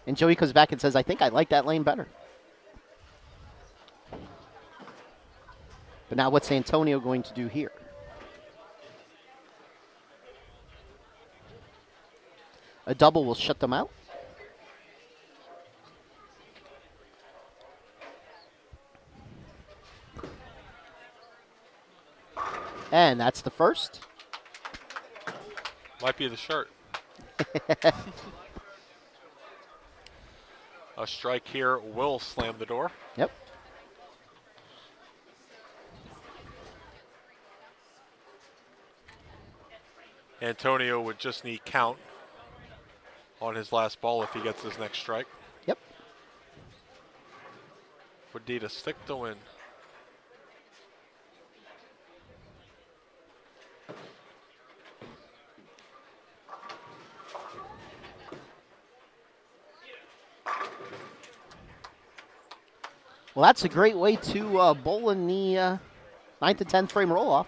And Joey comes back and says, I think I like that lane better. But now what's Antonio going to do here? A double will shut them out. And that's the first. Might be the shirt. A strike here will slam the door. Yep. Antonio would just need count on his last ball if he gets his next strike. Yep. Would need a stick to win. Well, that's a great way to bowl in the 9th to 10th frame roll-off.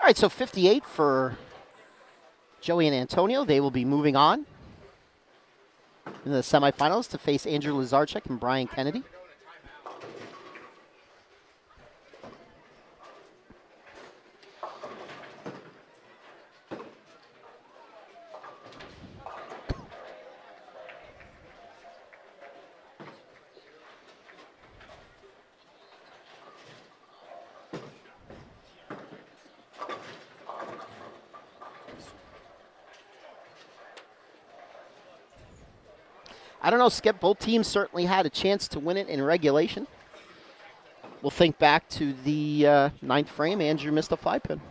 All right, so 58 for Joey and Antonio. They will be moving on in the semifinals to face Andrew Lazarchuk and Brian Kennedy. I don't know, Skip. Both teams certainly had a chance to win it in regulation. We'll think back to the 9th frame. Andrew missed a 5-pin.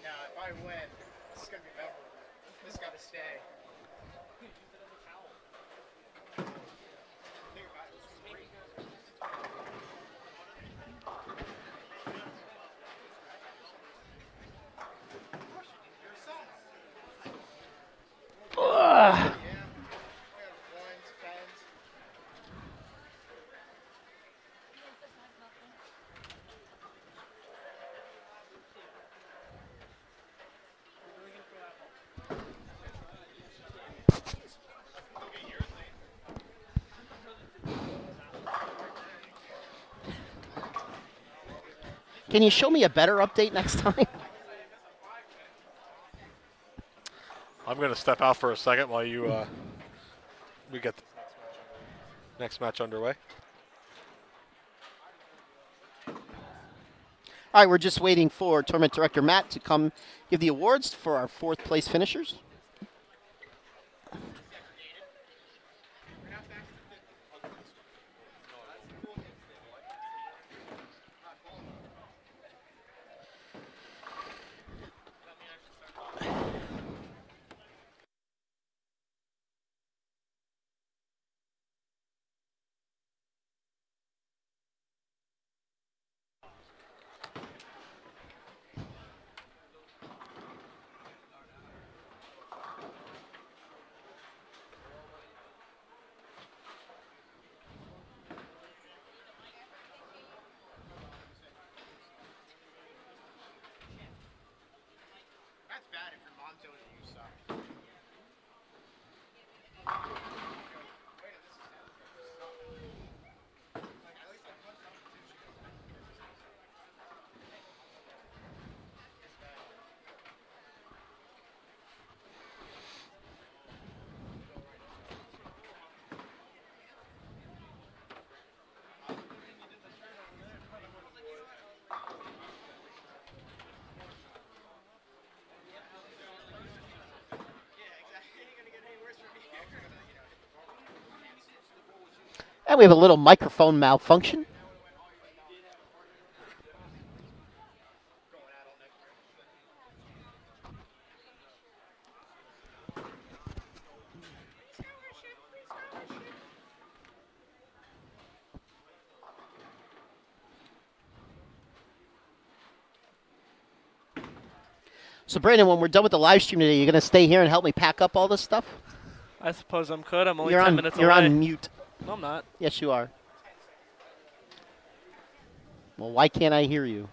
Now, if I win, this is going to be memorable. This has got to stay. Can you show me a better update next time? I'm going to step out for a second while you we get the next match underway. All right, we're just waiting for Tournament Director Matt to come give the awards for our 4th place finishers. That's bad if your mom tells you you suck. we have a little microphone malfunction. So, Brandon, when we're done with the live stream today, you're going to stay here and help me pack up all this stuff? I suppose I'm could. I'm only You're 10 on, minutes you're away. on mute. No, I'm not. Yes, you are. Well, why can't I hear you?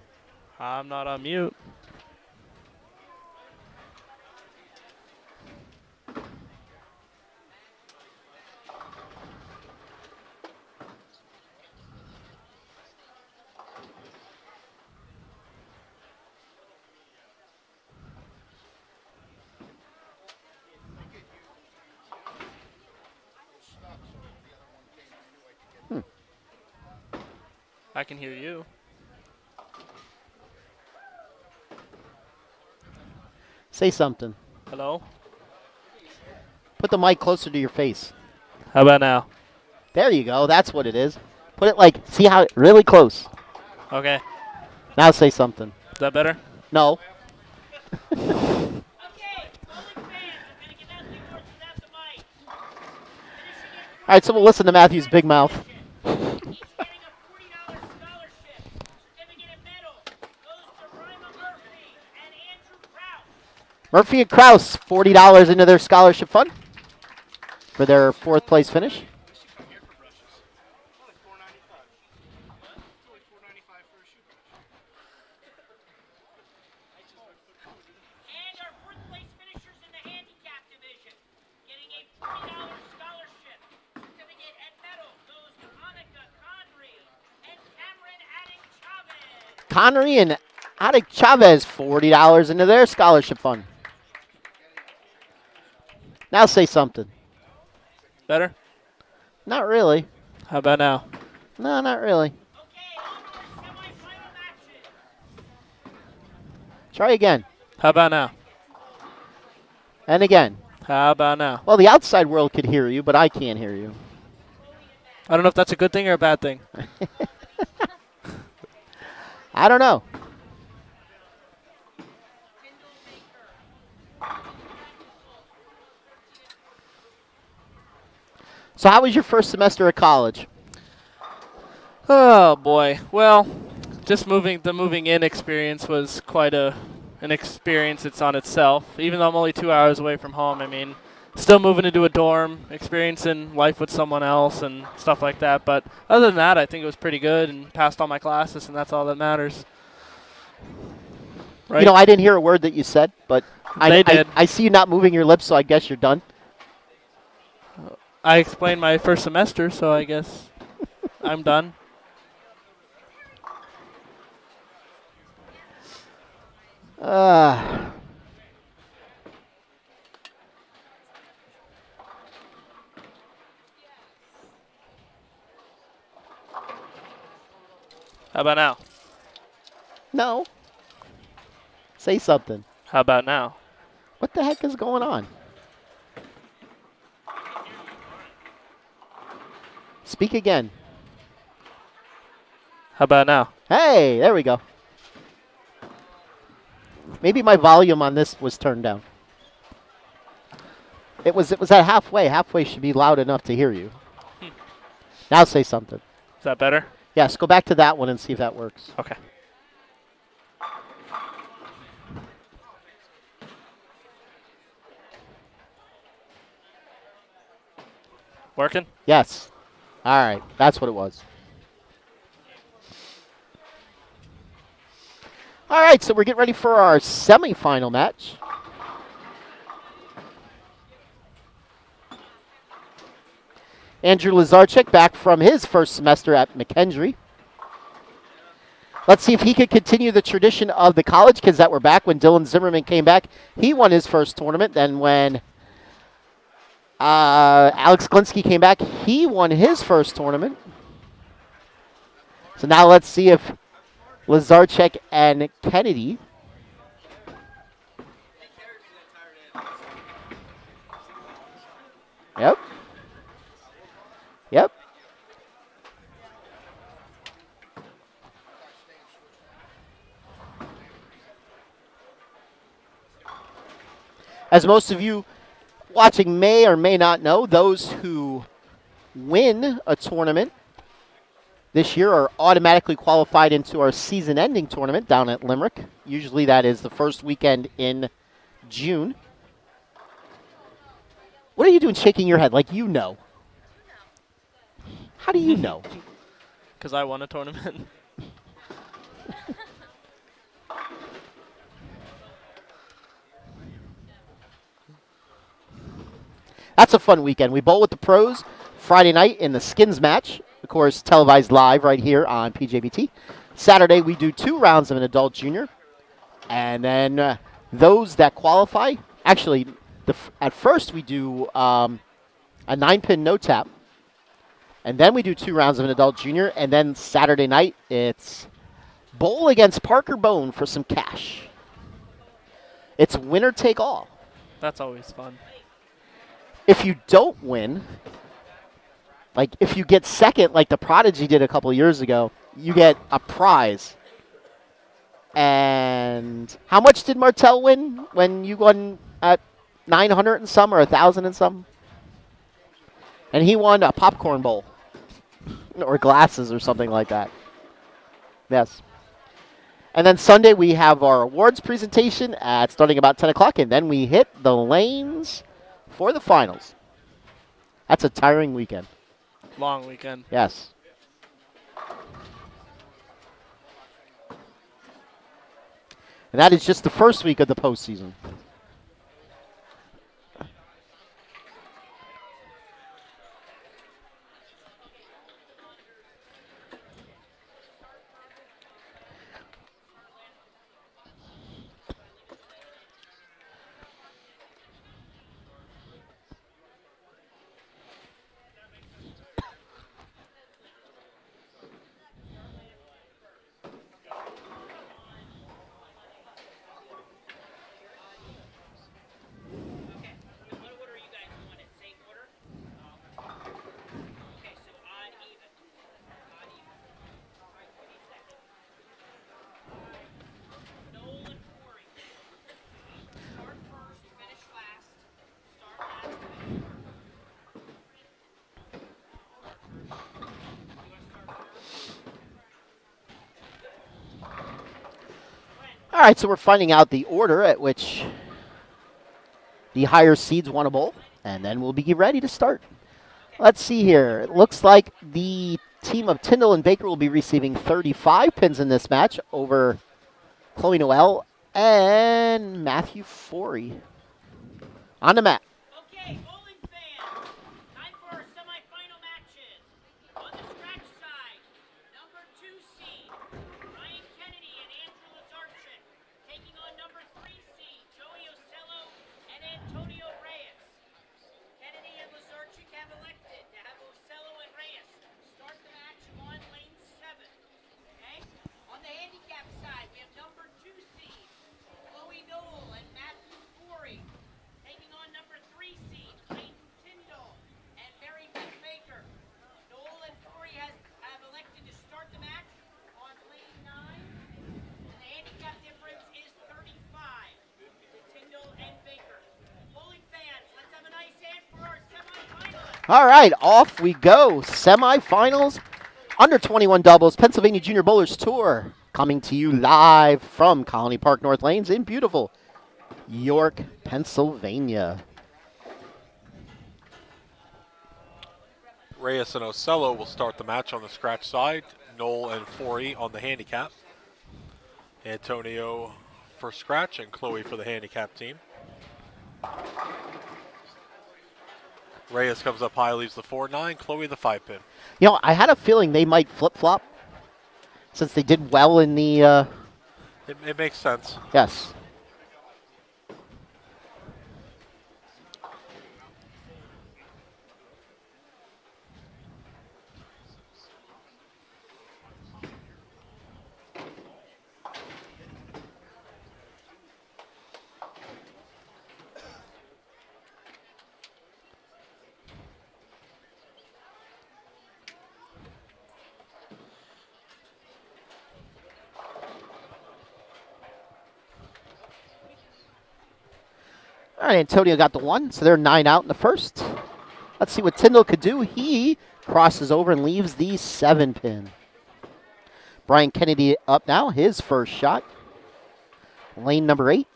I'm not on mute. I can hear you. Say something. Hello? Put the mic closer to your face. How about now? There you go. That's what it is. Put it like, see how, really close. Okay. Now say something. Is that better? No. All right, so we'll listen to Matthew's big mouth. Murphy and Kraus, $40 into their scholarship fund for their fourth place finish. And our fourth place finishers in the handicap division, getting a $40 scholarship certificate and medal goes to Annika Conry and Cameron Addick Chavez. Connery and Addick Chavez, $40 into their scholarship fund. Now say something. Better? Not really. How about now? No, not really. Okay, on to our semifinal matches. Try again. How about now? And again. How about now? Well, the outside world could hear you, but I can't hear you. I don't know if that's a good thing or a bad thing. I don't know. So how was your first semester at college? Oh boy. Well, just the moving in experience was quite an experience it's on itself. Even though I'm only 2 hours away from home, I mean, still moving into a dorm, experiencing life with someone else and stuff like that. But other than that, I think it was pretty good and passed all my classes, and that's all that matters. Right? You know, I didn't hear a word that you said, but They did. I see you not moving your lips, so I guess you're done. I explained my first semester, so I guess I'm done. How about now? No. Say something. How about now? What the heck is going on? Speak again. How about now? Hey, there we go. Maybe my volume on this was turned down. It was at halfway. Halfway should be loud enough to hear you. Now say something. Is that better? Yes, go back to that one and see if that works. Okay. Working? Yes. All right, that's what it was. All right, so we're getting ready for our semifinal match. Andrew Lazarchik back from his first semester at McKendree. Let's see if he could continue the tradition of the college kids that were back when Dylan Zimmerman came back. He won his first tournament. Then when Alex Glinsky came back, he won his first tournament. So now let's see if Lazarchik and Kennedy Yep. As most of you watching may or may not know, those who win a tournament this year are automatically qualified into our season-ending tournament down at Limerick. Usually that is the first weekend in June. What are you doing shaking your head like you know? How do you know? Because I won a tournament. That's a fun weekend. We bowl with the pros Friday night in the skins match. Of course, televised live right here on PJBT. Saturday, we do 2 rounds of an adult junior. And then those that qualify, actually, at first we do a 9-pin no-tap. And then we do 2 rounds of an adult junior. And then Saturday night, it's bowl against Parker Bone for some cash. It's winner take all. That's always fun. If you don't win, like if you get second like the Prodigy did a couple years ago, you get a prize. And how much did Martel win when you won at 900 and some or 1,000 and some? And he won a popcorn bowl or glasses or something like that. Yes. And then Sunday we have our awards presentation at starting about 10 o'clock, and then we hit the lanes for the finals. That's a tiring weekend. Long weekend. Yes. And that is just the first week of the postseason. All right, so we're finding out the order at which the higher seeds want to bowl, and then we'll be ready to start. Let's see here. It looks like the team of Tyndall and Baker will be receiving 35 pins in this match over Chloe Noel and Matthew Forey. On the mat. Okay, bowling fans, time for our semifinal matches. On the scratch side, number 2 seed, Ryan Kennedy and Andrew Lazarchik, taking on number 3 seed, Joey Ocello and Antonio Reyes. Kennedy and Lazarchik have elected to have Ocello and Reyes start the match on lane 7. Okay? On the handicap side, we have number 2 seed, Chloe Noel and Matthew Forey, taking on number 3 seed, Clayton Tyndall and Mary Beth Baker. Noel and Forey have elected to start the match on lane 9. And the handicap difference is 35 to Tyndall and Baker. Bowling fans, let's have a nice hand for our semifinalists. All right, off we go. Semifinals, under 21 doubles, Pennsylvania Junior Bowlers Tour, coming to you live from Colony Park North Lanes in beautiful York, Pennsylvania. Reyes and Ocello will start the match on the scratch side. Noel and Forey on the handicap. Antonio for scratch and Chloe for the handicap team. Reyes comes up high, leaves the 4-9. Chloe the 5-pin. You know, I had a feeling they might flip-flop since they did well in the... It makes sense. Yes. All right, Antonio got the 1, so they're 9 out in the first. Let's see what Tyndall could do. He crosses over and leaves the 7-pin. Brian Kennedy up now, his first shot. Lane number 8.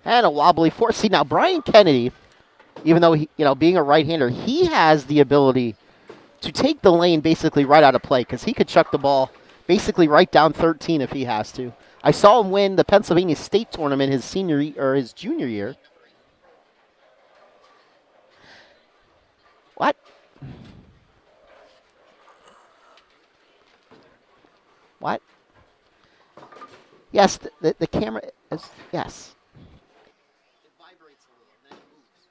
And a wobbly 4. See, now Brian Kennedy, even though he, being a right-hander, he has the ability to take the lane basically right out of play because he could chuck the ball basically right down 13 if he has to. I saw him win the Pennsylvania State tournament his his junior year. What? What? Yes, the camera is, yes. It vibrates a little and then it moves.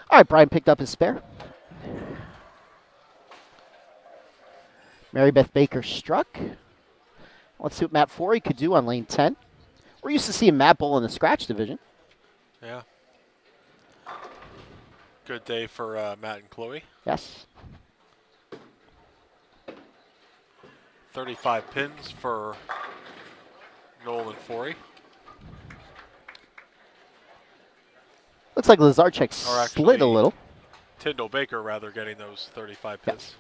All right, Brian picked up his spare. Mary Beth Baker struck. Let's see what Matt Forey could do on lane 10. We're used to seeing Matt Bull in the scratch division. Yeah. Good day for Matt and Chloe. Yes. 35 pins for Noel and Forey. Looks like Lazarchuk slid a little. Tyndall Baker, rather, getting those 35 pins. Yes.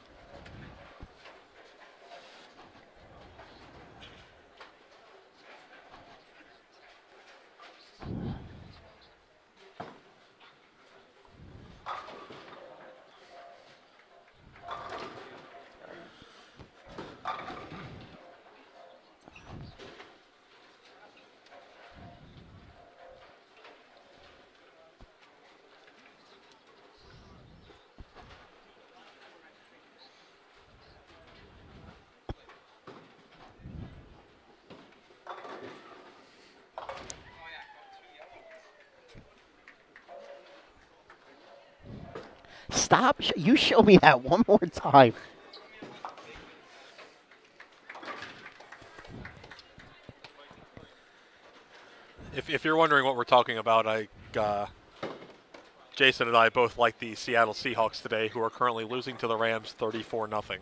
Stop. You show me that one more time. If you're wondering what we're talking about, Jason and I both like the Seattle Seahawks today, who are currently losing to the Rams 34-0.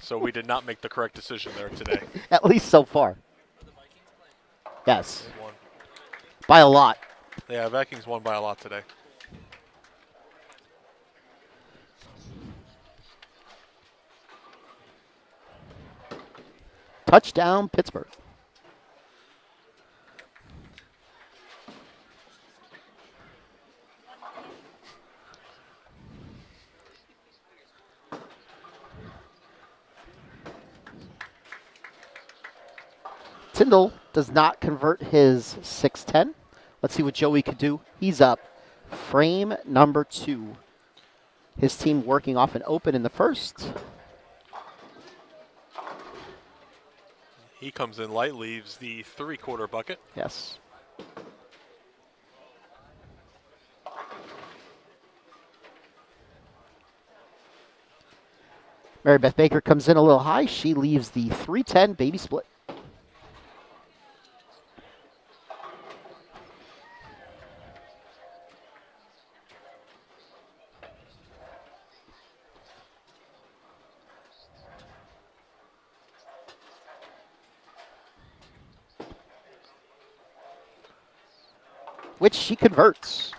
So we did not make the correct decision there today. At least so far. Yes. By a lot. Yeah, Vikings won by a lot today. Touchdown, Pittsburgh. Tyndall does not convert his 6-10. Let's see what Joey could do. He's up. Frame number 2. His team working off an open in the first. He comes in light, leaves the 3/4 bucket. Yes. Mary Beth Baker comes in a little high. She leaves the 310 baby split. Which she converts.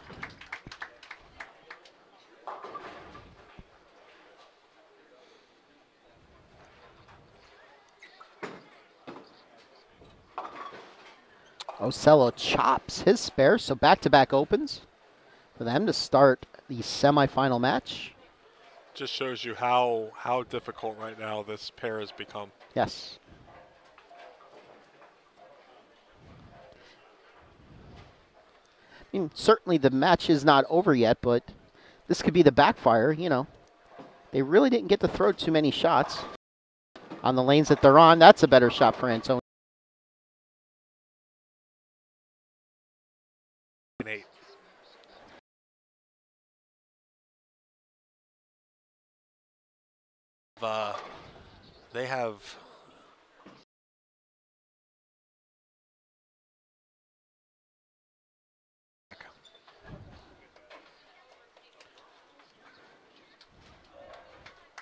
Ocello chops his spare, so back-to-back opens for them to start the semifinal match. Just shows you how difficult right now this pair has become. Yes. I mean, certainly the match is not over yet, but this could be the backfire, you know. They really didn't get to throw too many shots on the lanes that they're on. That's a better shot for Antonio. 8. They have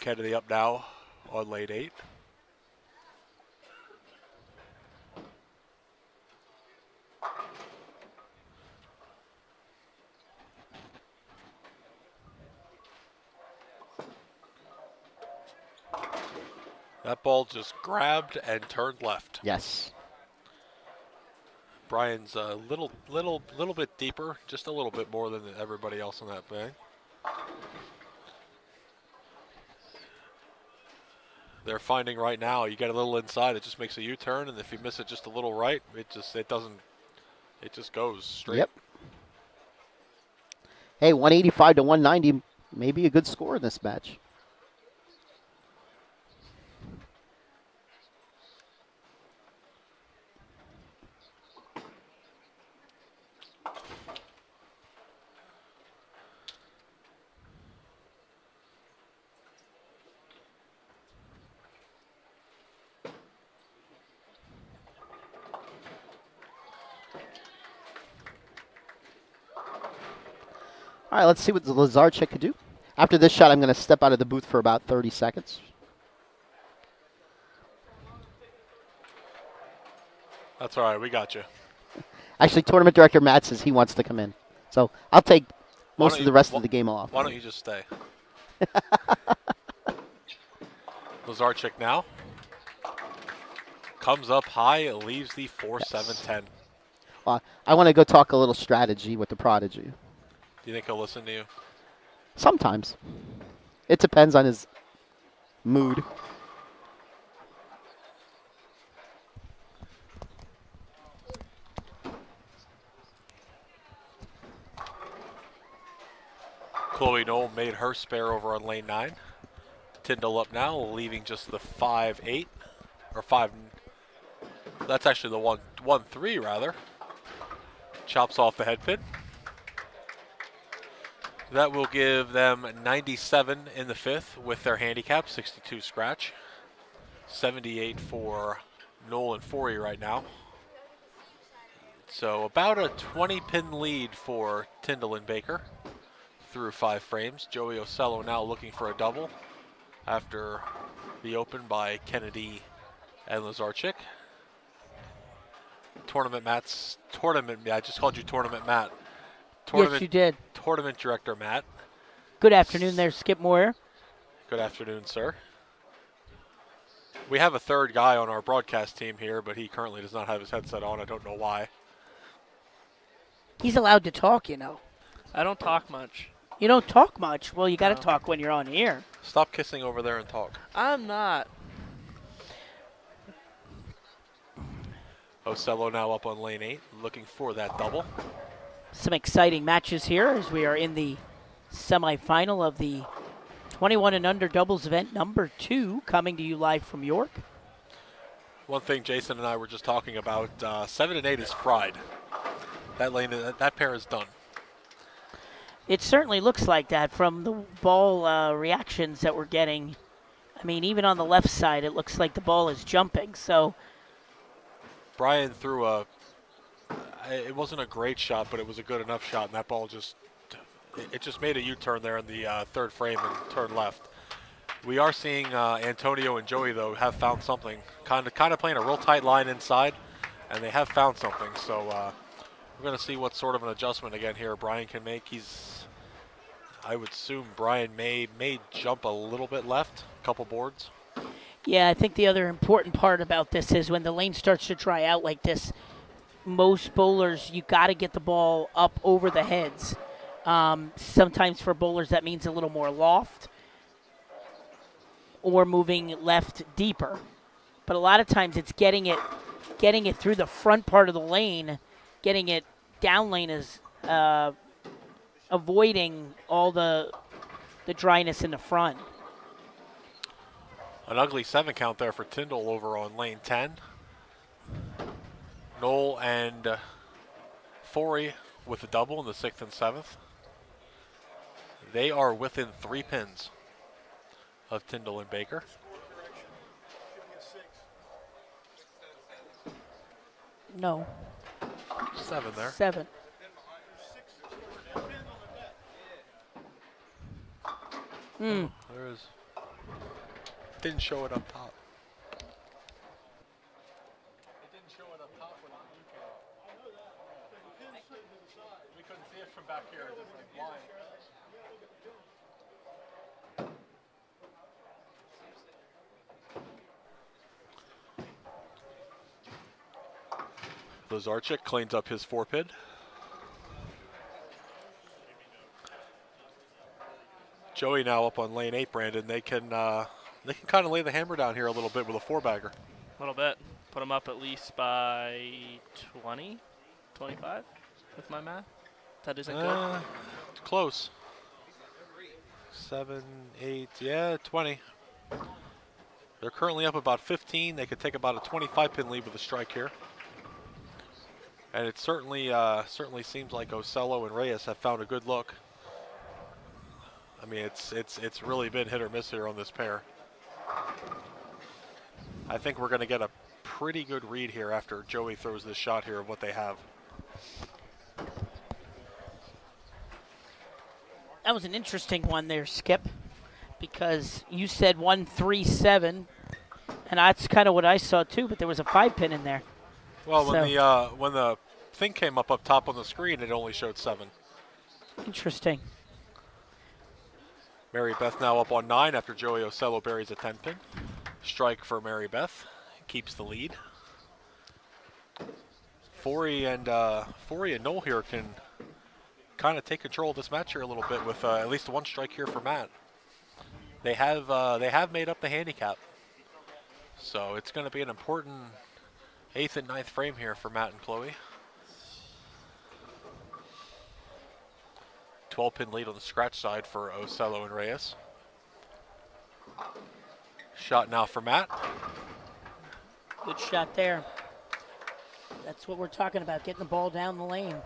Kennedy up now on lane 8. That ball just grabbed and turned left. Yes. Brian's a little bit deeper, just a little bit more than everybody else on that bag. They're finding right now, you get a little inside, it just makes a U-turn, and if you miss it just a little right, it just goes straight. Yep. Hey, 185 to 190, maybe a good score in this match. All right, let's see what the Lazarchik could do. After this shot, I'm going to step out of the booth for about 30 seconds. That's all right, we got you. Actually, tournament director Matt says he wants to come in. So I'll take most of the rest of the game off. Why don't you just stay? Lazarchik now. Comes up high, leaves the 4-7-10. I want to go talk a little strategy with the Prodigy. Do you think he'll listen to you? Sometimes. It depends on his mood. Chloe Knoll made her spare over on lane 9. Tyndall up now, leaving just the 5-8, or 5. That's actually the 1-3 rather. Chops off the head pin. That will give them 97 in the 5th with their handicap, 62 scratch. 78 for Knoll and Forey right now. So about a 20-pin lead for Tyndall and Baker through 5 frames. Joey Ocello now looking for a double after the open by Kennedy and Lazarchik. I just called you Tournament Matt. Yes, you did. Tournament Director Matt. Good afternoon there, Skip Moyer. Good afternoon, sir. We have a third guy on our broadcast team here, but he currently does not have his headset on. I don't know why. He's allowed to talk, you know. I don't talk much. You don't talk much. Well, you got to No. talk when you're on air. Stop kissing over there and talk. I'm not. Ocello now up on lane 8, looking for that double. Some exciting matches here as we are in the semifinal of the 21 and under doubles event number 2, coming to you live from York. One thing Jason and I were just talking about, 7 and 8 is fried. That pair is done. It certainly looks like that from the ball reactions that we're getting. I mean, even on the left side, it looks like the ball is jumping. So Brian threw it wasn't a great shot, but it was a good enough shot, and that ball just made a U-turn there in the 3rd frame and turned left. We are seeing Antonio and Joey, though, have found something. Kind of playing a real tight line inside, and they have found something. So we're going to see what sort of an adjustment again here Brian can make. I would assume Brian may jump a little bit left, a couple boards. yeah, I think the other important part about this is when the lane starts to dry out like this, most bowlers, you got to get the ball up over the heads. Sometimes for bowlers that means a little more loft or moving left deeper. But a lot of times it's getting it through the front part of the lane, getting it down lane is avoiding all the dryness in the front. An ugly 7 count there for Tyndall over on lane 10. Knoll and Forey with a double in the 6th and 7th. They are within 3 pins. of Tyndall and Baker. No. 7 there. 7. Hmm. There is. Didn't show it up top. It didn't show it up top when it we couldn't see it from back here. It was like blind. Lazarchik cleans up his 4-pin. Joey now up on lane 8, Brandon. They can kind of lay the hammer down here a little bit with a 4-bagger. A little bit. Put them up at least by 20, 25 with my math. That isn't good. Close. 7, 8, yeah, 20. They're currently up about 15. They could take about a 25-pin lead with a strike here. And it certainly seems like Ocello and Reyes have found a good look. I mean, it's really been hit or miss here on this pair. I think we're going to get a pretty good read here after Joey throws this shot here of what they have. That was an interesting one there, Skip, because you said 1-3-7, and that's kind of what I saw too. But there was a 5-pin in there. Well, when the thing came up top on the screen, it only showed 7. Interesting. Mary Beth now up on 9 after Joey Ocello buries a 10-pin. Strike for Mary Beth, keeps the lead. Forey and Noel here can kind of take control of this match here a little bit with at least one strike here for Matt. They have made up the handicap, so it's going to be an important 8th and 9th frame here for Matt and Chloe. 12-pin lead on the scratch side for Ocello and Reyes. Shot now for Matt. Good shot there. That's what we're talking about, getting the ball down the lane.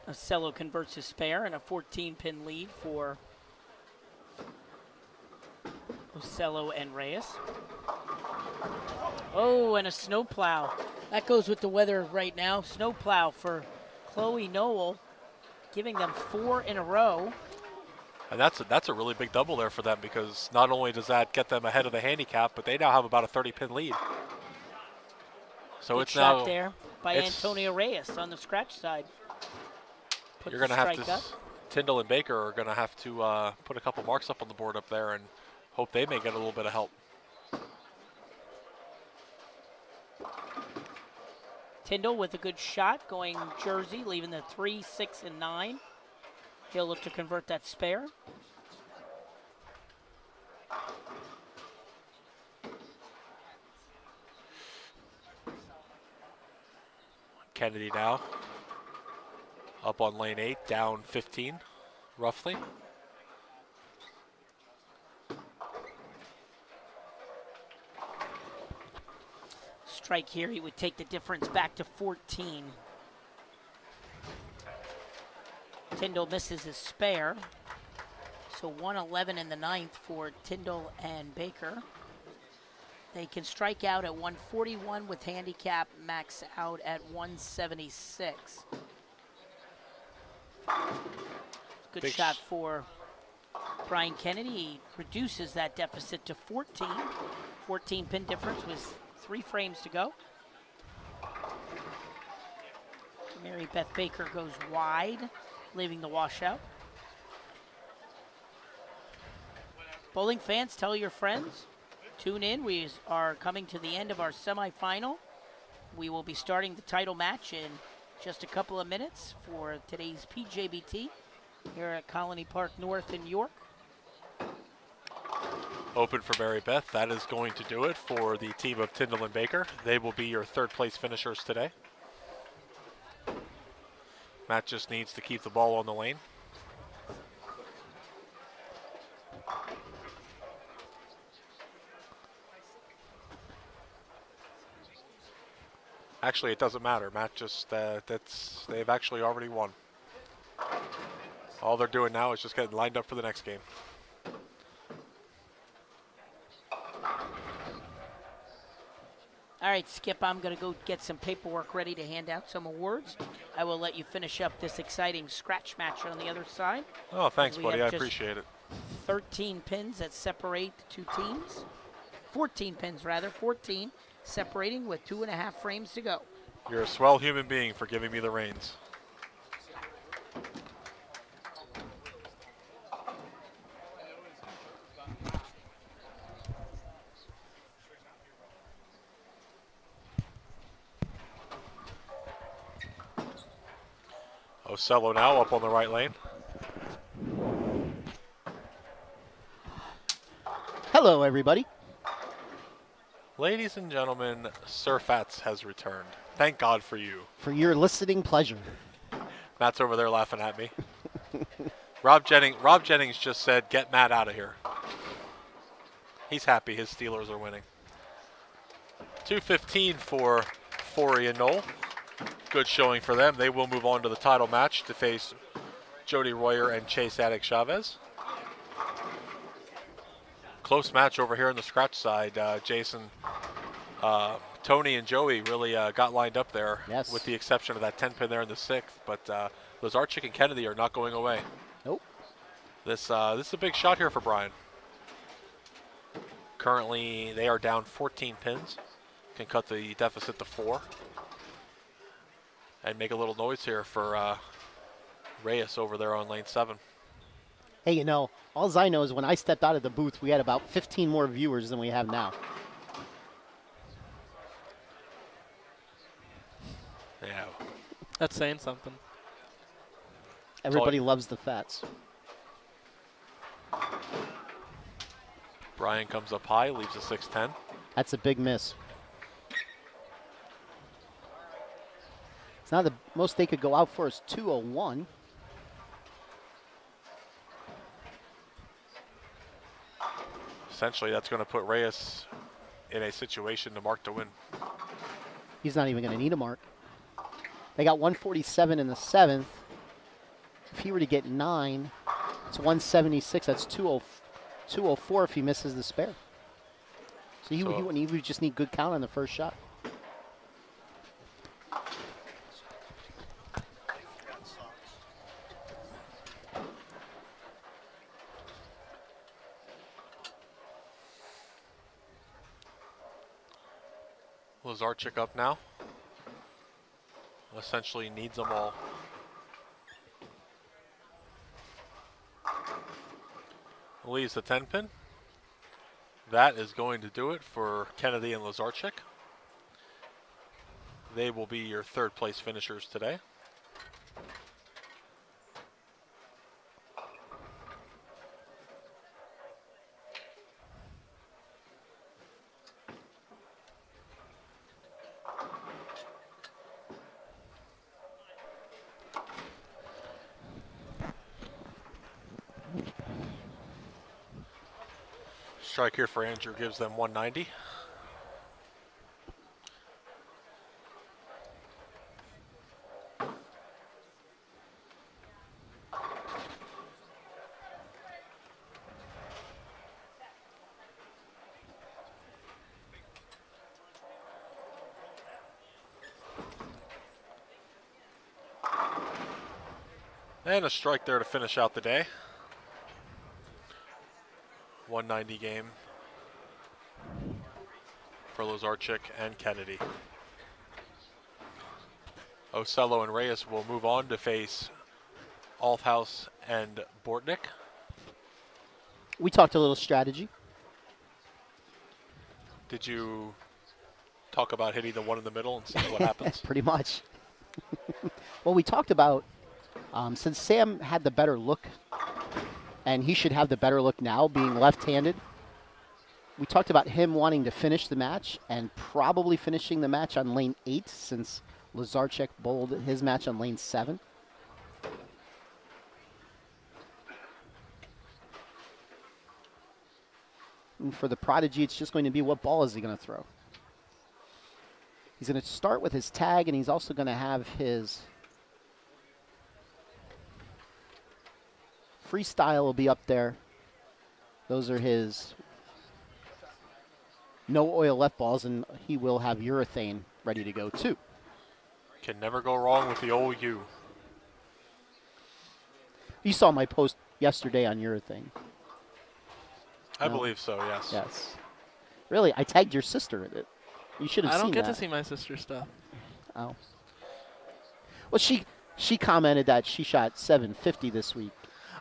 Ocello converts his spare and a 14-pin lead for Ocello and Reyes. Oh, and a snowplow. That goes with the weather right now. Snowplow for Chloe Noel, giving them 4 in a row. And that's a really big double there for them, because not only does that get them ahead of the handicap, but they now have about a 30-pin lead. So Good it's shot now there by Antonio Reyes on the scratch side. You're going to have to. Tyndall and Baker are going to have to put a couple marks up on the board up there and hope they may get a little bit of help. Tyndall with a good shot, going Jersey, leaving the 3, 6, and 9. He'll look to convert that spare. Kennedy now up on lane 8, down 15, roughly. Strike here, he would take the difference back to 14. Tyndall misses his spare. So 111 in the 9th for Tyndall and Baker. They can strike out at 141 with handicap, max out at 176. Good shot for Brian Kennedy. He reduces that deficit to 14. 14 pin difference with 3 frames to go. Mary Beth Baker goes wide, leaving the washout. Bowling fans, tell your friends. Tune in. We are coming to the end of our semifinal. We will be starting the title match in just a couple of minutes for today's PJBT here at Colony Park North in York. Open for Mary Beth. That is going to do it for the team of Tyndall and Baker. They will be your 3rd place finishers today. Matt just needs to keep the ball on the lane. Actually, it doesn't matter. Matt just, they've actually already won. All they're doing now is just getting lined up for the next game. All right, Skip, I'm going to go get some paperwork ready to hand out some awards. I will let you finish up this exciting scratch match on the other side. Oh, thanks, We buddy. have I just appreciate it. 13 pins that separate the two teams. 14 pins, rather. 14 separating with 2.5 frames to go. You're a swell human being for giving me the reins. Ocello now up on the right lane. Hello, everybody. Ladies and gentlemen, Sir Fats has returned. Thank God for you. For your listening pleasure. Matt's over there laughing at me. Rob Jennings just said, "Get Matt out of here." He's happy his Steelers are winning. 2:15 for Forey and Knoll. Good showing for them. They will move on to the title match to face Jody Royer and Chase Attic Chavez. Close match over here on the scratch side. Jason, Tony and Joey really got lined up there, yes, with the exception of that 10 pin there in the 6th. But Lazarchik and Kennedy are not going away. Nope. This is a big shot here for Brian. Currently, they are down 14 pins. Can cut the deficit to 4. And make a little noise here for Reyes over there on lane 7. Hey, you know, all I know is when I stepped out of the booth, we had about 15 more viewers than we have now. Yeah. That's saying something. Everybody loves the Fats. Brian comes up high, leaves a 6-10. That's a big miss. It's not the most they could go out for is 201. Essentially, that's going to put Reyes in a situation to mark to win. He's not even going to need a mark. They got 147 in the 7th. If he were to get 9, it's 176. That's 204 if he misses the spare. So he would just need good count on the first shot. Lazarchik up now. Essentially needs them all. Leaves the 10 pin. That is going to do it for Kennedy and Lazarchik. They will be your 3rd place finishers today. Strike here for Andrew gives them 190. And a strike there to finish out the day. 190 game for Lazarchik and Kennedy. Ocello and Reyes will move on to face Althouse and Bortnick. We talked a little strategy. Did you talk about hitting the one in the middle and see what happens? Pretty much. Well, we talked about, since Sam had the better look, and he should have the better look now, being left-handed, we talked about him wanting to finish the match and probably finishing the match on lane 8 since Lazarchik bowled his match on lane 7. And for the Prodigy, it's just going to be what ball is he going to throw. He's going to start with his tag, and he's also going to have his freestyle will be up there. Those are his no oil left balls, and he will have urethane ready to go too. Can never go wrong with the old U. You saw my post yesterday on urethane. I No? believe so, yes. Yes. Really, I tagged your sister in it. You should have I seen don't get that. to see my sister's stuff. Oh. Well, she commented that she shot 750 this week.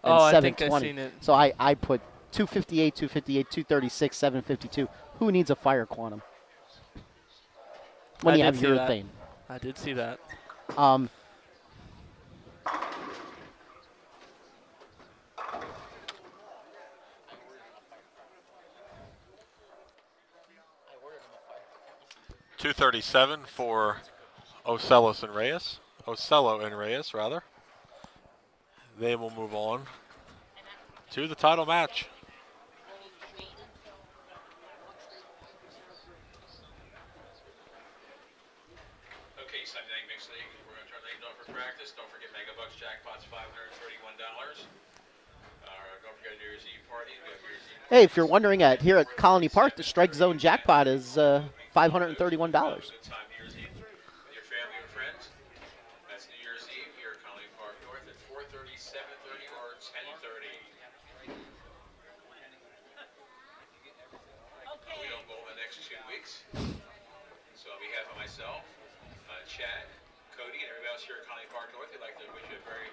And Oh, I think I've 720. seen it. So I put 258, 258, 236, 752. Who needs a fire quantum when I you did have see that. urethane? I did see that. .237 for Ocello and Reyes, rather. They will move on to the title match. Okay, Sunday Night Mixed League. We're going to turn things over for practice. Don't forget Megabucks jackpot's $531. Don't forget New Year's Eve party. We have New Year's Eve Hey, if you're wondering, here at Colony Park, the Strike Zone jackpot is $531. Good time New Year's Eve with your family and friends. That's New Year's Eve here at Colony Park North at 4:30, 7:30, or 10:30. We don't bowl the next 2 weeks. So on behalf of myself, Chad, Cody, and everybody else here at Colony Park North, we'd like to wish you a very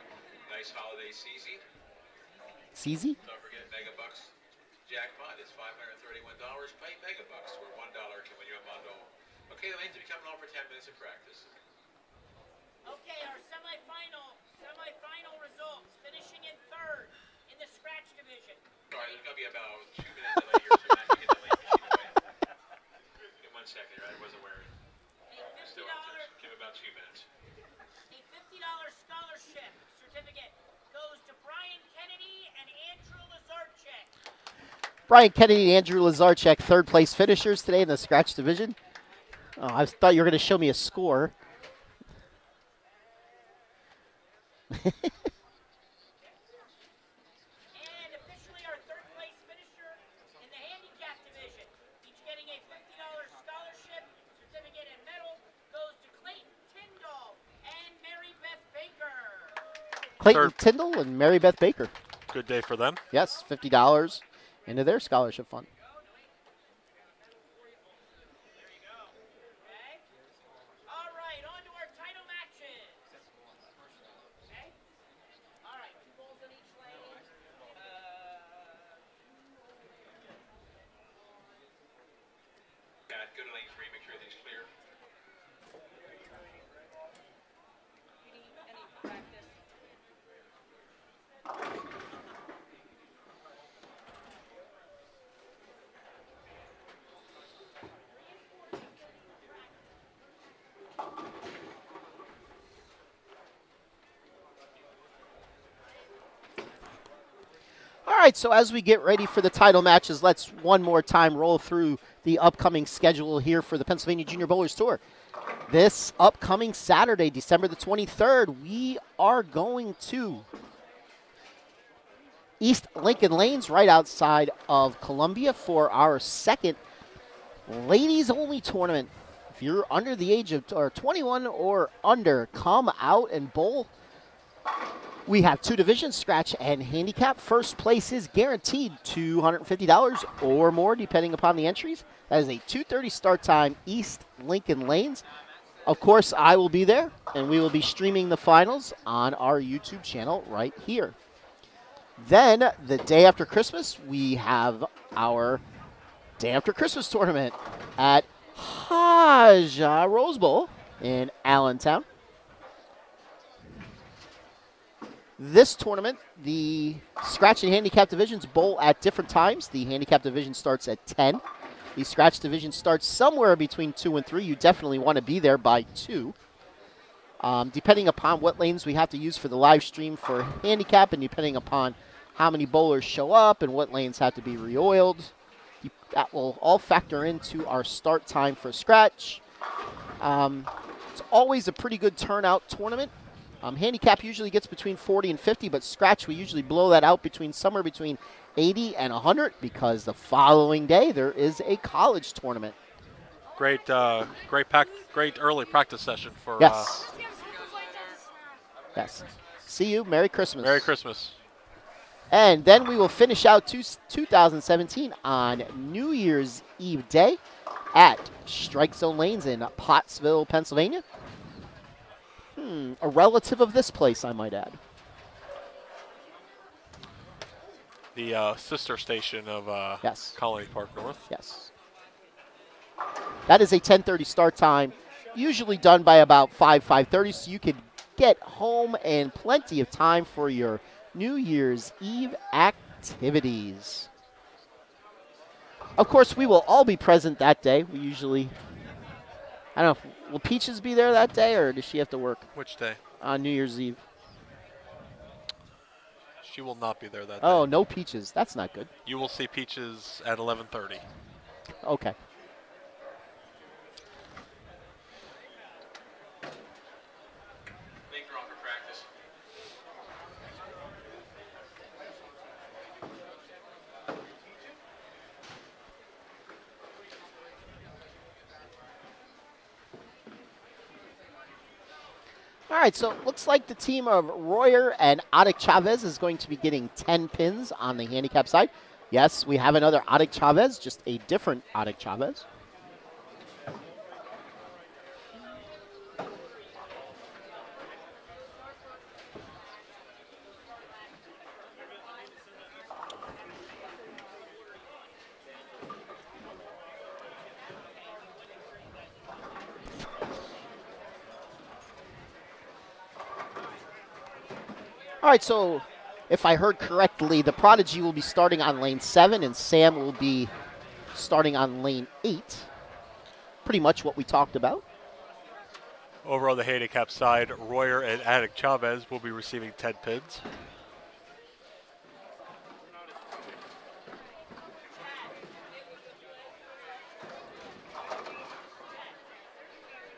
nice holiday season. CZ? Don't forget Megabucks jackpot is $531. Play Megabucks where $1 can win you a bundle. Okay, the lanes will be coming on for 10 minutes of practice. Okay, our semifinal results. Finishing in third in the scratch division. All right, there's going to be about 2 minutes delay here, so Matt, you get the late machine away. Give 1 second, right? I wasn't wearing. Still, just give it about 2 minutes. A $50 scholarship certificate goes to Brian Kennedy and Andrew Lazarchek. Brian Kennedy and Andrew Lazarchek, third place finishers today in the scratch division. Oh, I thought you were going to show me a score. And officially our third place finisher in the handicap division. Each getting a $50 scholarship, certificate, and medal goes to Clayton Tyndall and Mary Beth Baker. Clayton Third. Tyndall and Mary Beth Baker. Good day for them. Yes, $50 into their scholarship fund. Okay. All right, on to our title matches. Okay. All right, 2 balls on each lane. Matt, go to lane 3, make sure everything's clear. You need any practice? All right, so as we get ready for the title matches, let's one more time roll through the upcoming schedule here for the Pennsylvania Junior Bowlers Tour. This upcoming Saturday, December the 23rd, we are going to East Lincoln Lanes right outside of Columbia for our second ladies-only tournament. If you're under the age of 21 or under, come out and bowl. We have 2 divisions, scratch and handicap. First place is guaranteed $250 or more, depending upon the entries. That is a 2:30 start time, East Lincoln Lanes. Of course, I will be there, and we will be streaming the finals on our YouTube channel right here. Then, the day after Christmas, we have our day after Christmas tournament at Haja Rose Bowl in Allentown. This tournament, the scratch and handicap divisions bowl at different times. The handicap division starts at 10. The scratch division starts somewhere between 2 and 3. You definitely want to be there by 2. Depending upon what lanes we have to use for the live stream for handicap, and depending upon how many bowlers show up and what lanes have to be re-oiled, that will all factor into our start time for scratch. It's always a pretty good turnout tournament. Handicap usually gets between 40 and 50, but Scratch, we usually blow that out somewhere between 80 and 100 because the following day there is a college tournament. Great early practice session for. Yes. Yes. See you. Merry Christmas. Merry Christmas. And then we will finish out 2017 on New Year's Eve Day at Strike Zone Lanes in Pottsville, Pennsylvania. A relative of this place, I might add. The sister station of Yes. Colony Park North. Yes. That is a 10:30 start time, usually done by about 5:30, so you could get home in plenty of time for your New Year's Eve activities. Of course, we will all be present that day. We usually, I don't know, will Peaches be there that day, or does she have to work? Which day? On New Year's Eve. She will not be there that day. Oh, no Peaches. That's not good. You will see Peaches at 11:30. Okay. Make her on for practice. All right, so it looks like the team of Royer and Adik Chavez is going to be getting 10 pins on the handicap side. Yes, we have another Adik Chavez, just a different Adik Chavez. All right, so if I heard correctly, the Prodigy will be starting on lane 7 and Sam will be starting on lane 8. Pretty much what we talked about. Over on the handicap side, Royer and Adik Chavez will be receiving 10 pins.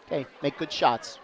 Okay, make good shots.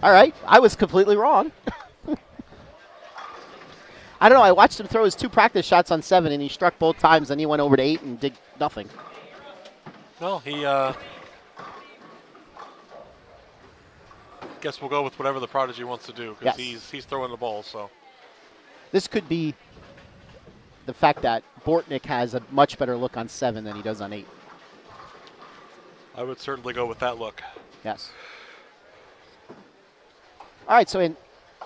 All right, I was completely wrong. I don't know, I watched him throw his 2 practice shots on 7, and he struck both times, and he went over to 8 and did nothing. Well, he guess we'll go with whatever the Prodigy wants to do, because he's throwing the ball, so. This could be the fact that Bortnick has a much better look on 7 than he does on 8. I would certainly go with that look. Yes. All right, so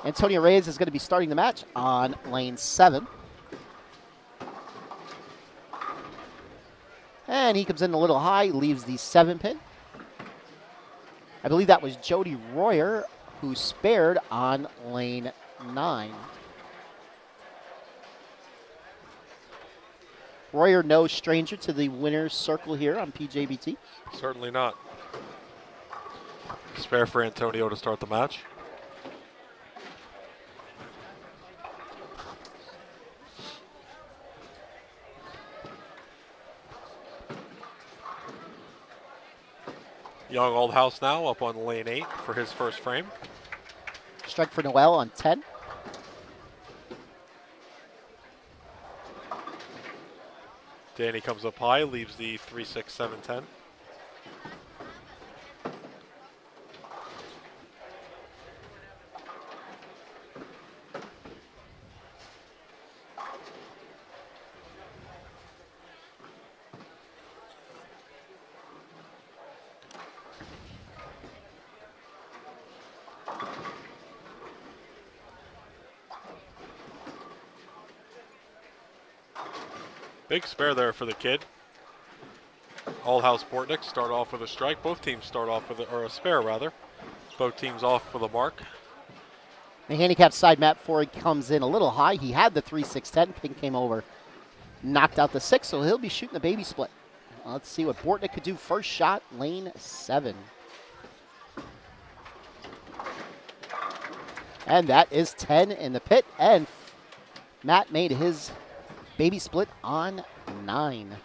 Antonio Reyes is going to be starting the match on lane 7. And he comes in a little high, leaves the 7 pin. I believe that was Jody Royer who spared on lane 9. Royer, no stranger to the winner's circle here on PJBT. Certainly not. Spare for Antonio to start the match. Young Old House now up on lane 8 for his first frame. Strike for Noel on 10. Danny comes up high, leaves the 3, 6, 7, 10. Big spare there for the kid. All House Bortnick start off with a strike. Both teams start off with or a spare rather. Both teams off with a mark. The handicap side, Matt Ford comes in a little high. He had the 3, 6, 10. Pin came over, knocked out the 6, so he'll be shooting the baby split. Let's see what Bortnick could do. First shot, lane 7. And that is 10 in the pit. And Matt made his baby split on 9.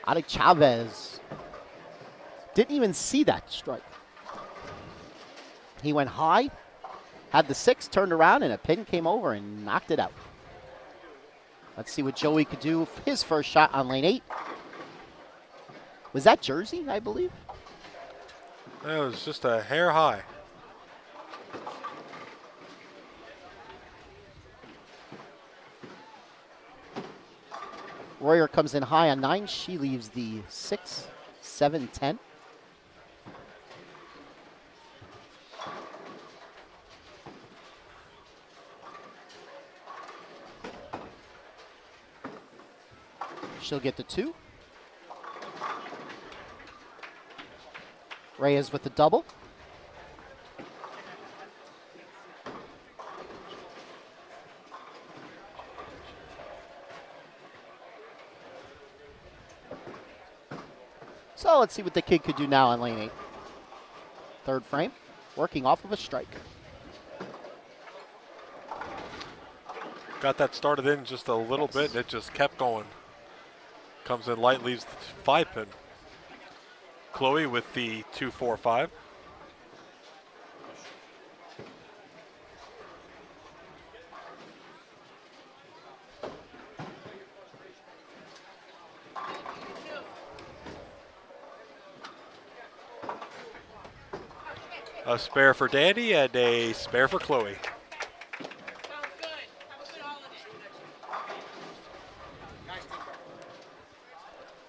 Alex Chavez didn't even see that strike. He went high, had the 6, turned around, and a pin came over and knocked it out. Let's see what Joey could do. His first shot on lane 8. Was that Jersey, I believe? That was just a hair high. Royer comes in high on 9. She leaves the 6, 7, 10. She'll get the 2. Reyes with the double. So let's see what the kid could do now on lane 8. Third frame, working off of a strike. Got that started in just a little bit, and it just kept going. Comes in light, leaves the 5 pin. Chloe with the 2, 4, 5. A spare for Danny and a spare for Chloe.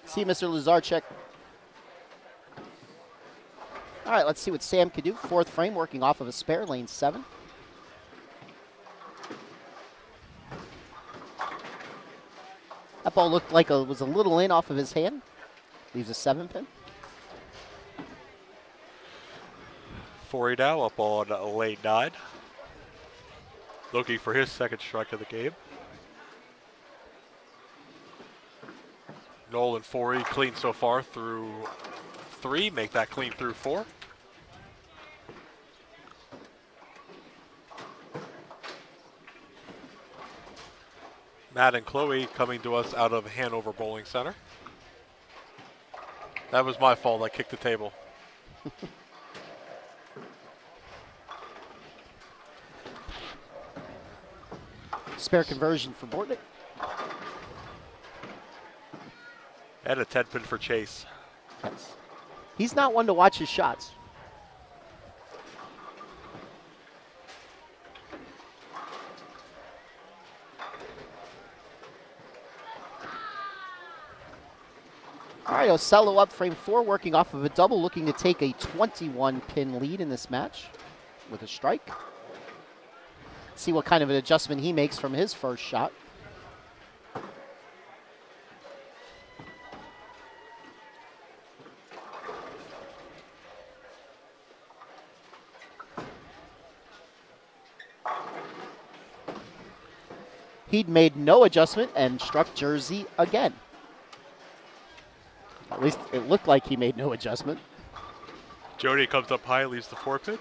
See Mr. Lazarchuk. All right, let's see what Sam can do. Fourth frame, working off of a spare, lane 7. That ball looked like it was a little in off of his hand. Leaves a 7 pin. Forey now up on lane 9. Looking for his second strike of the game. Nolan Forey clean so far through 3. Make that clean through 4. Matt and Chloe coming to us out of Hanover Bowling Center. That was my fault. I kicked the table. Spare conversion for Bortnick. And a 10 pin for Chase. Yes. He's not one to watch his shots. All right, Ocello up frame 4, working off of a double, looking to take a 21 pin lead in this match with a strike. See what kind of an adjustment he makes from his first shot. He'd made no adjustment and struck Jersey again. At least it looked like he made no adjustment. Jody comes up high, leaves the 4 pin.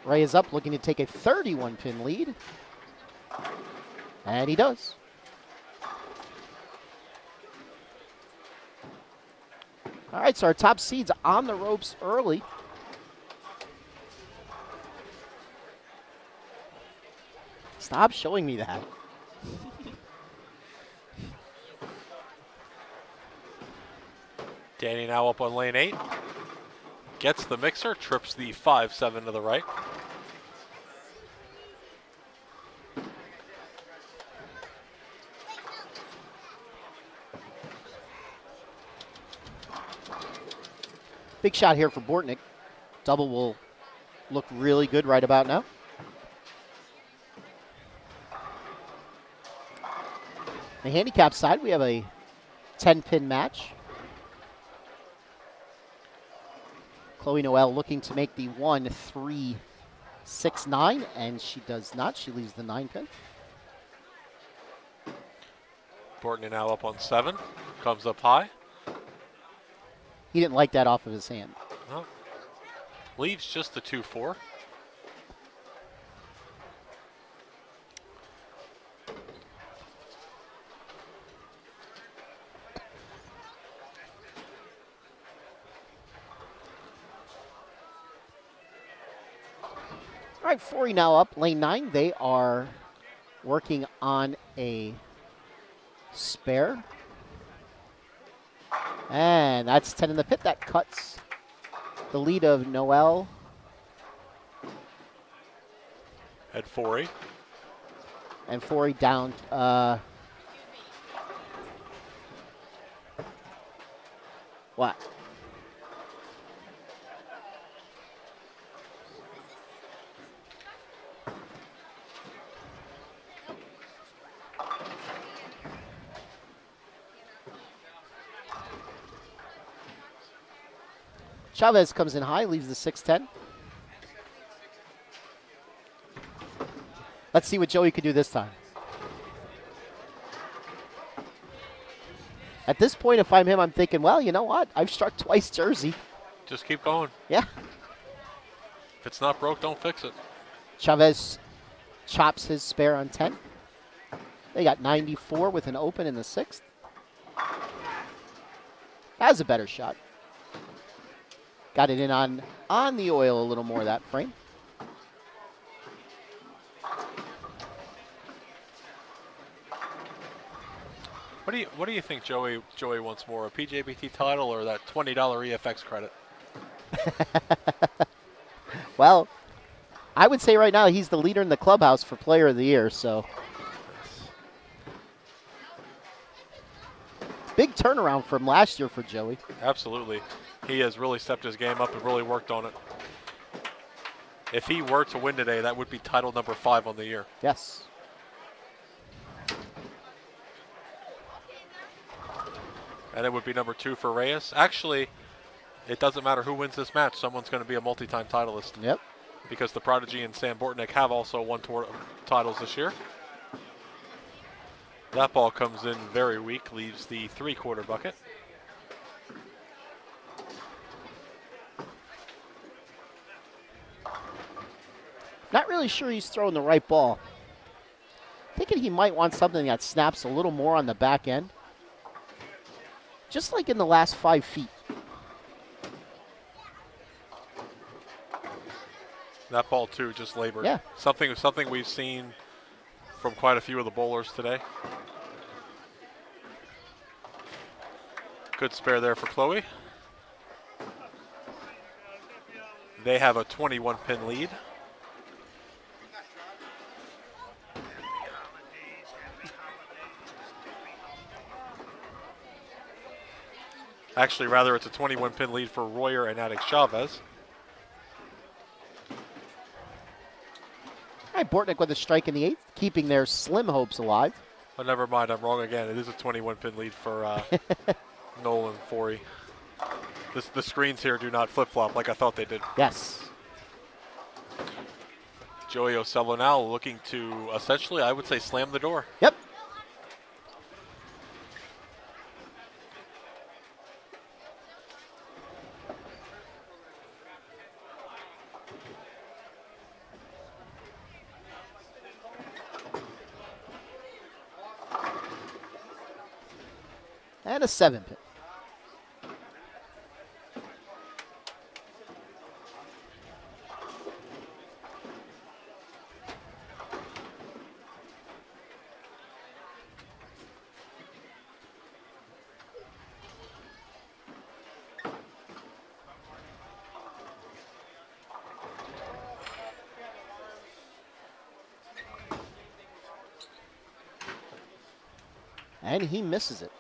Ray is up, looking to take a 31-pin lead. And he does. All right, so our top seeds on the ropes early. Stop showing me that. Danny now up on lane 8. Gets the mixer, trips the 5-7 to the right. Big shot here for Bortnick. Double will look really good right about now. The handicap side, we have a 10-pin match. Chloe Noel looking to make the 1-3-6-9, and she does not. She leaves the 9-pin. Bortney now up on 7. Comes up high. He didn't like that off of his hand. Well, leaves just the 2-4. All right, 40 now up, lane 9. They are working on a spare. And that's 10 in the pit. That cuts the lead of Noel. At 40. And 40 down. What? Chavez comes in high, leaves the 6-10. Let's see what Joey could do this time. At this point, if I'm him, I'm thinking, well, you know what? I've struck twice Jersey. Just keep going. Yeah. If it's not broke, don't fix it. Chavez chops his spare on 10. They got 94 with an open in the 6th. That was a better shot. Got it in on the oil a little more, that frame. What do you think Joey wants more, a PJBT title or that $20 EFX credit? Well, I would say right now he's the leader in the clubhouse for Player of the Year, so. Big turnaround from last year for Joey. Absolutely. He has really stepped his game up and really worked on it. If he were to win today, that would be title number 5 on the year. Yes. And it would be number 2 for Reyes. Actually, it doesn't matter who wins this match. Someone's going to be a multi-time titleist. Yep. Because the Prodigy and Sam Bortnick have also won titles this year. That ball comes in very weak, leaves the 3/4 bucket. Not really sure he's throwing the right ball. Thinking he might want something that snaps a little more on the back end. Just like in the last 5 feet. That ball too, just labored. Yeah. Something we've seen from quite a few of the bowlers today. Good spare there for Chloe. They have a 21-pin lead. Actually, rather, it's a 21-pin lead for Royer and Alex Chavez. All right, Bortnick with a strike in the 8th, keeping their slim hopes alive. But never mind, I'm wrong again. It is a 21-pin lead for Nolan Forey. The screens here do not flip-flop like I thought they did. Yes. Joey Ocello now looking to essentially, I would say, slam the door. Yep. And a 7-pin. And he misses it.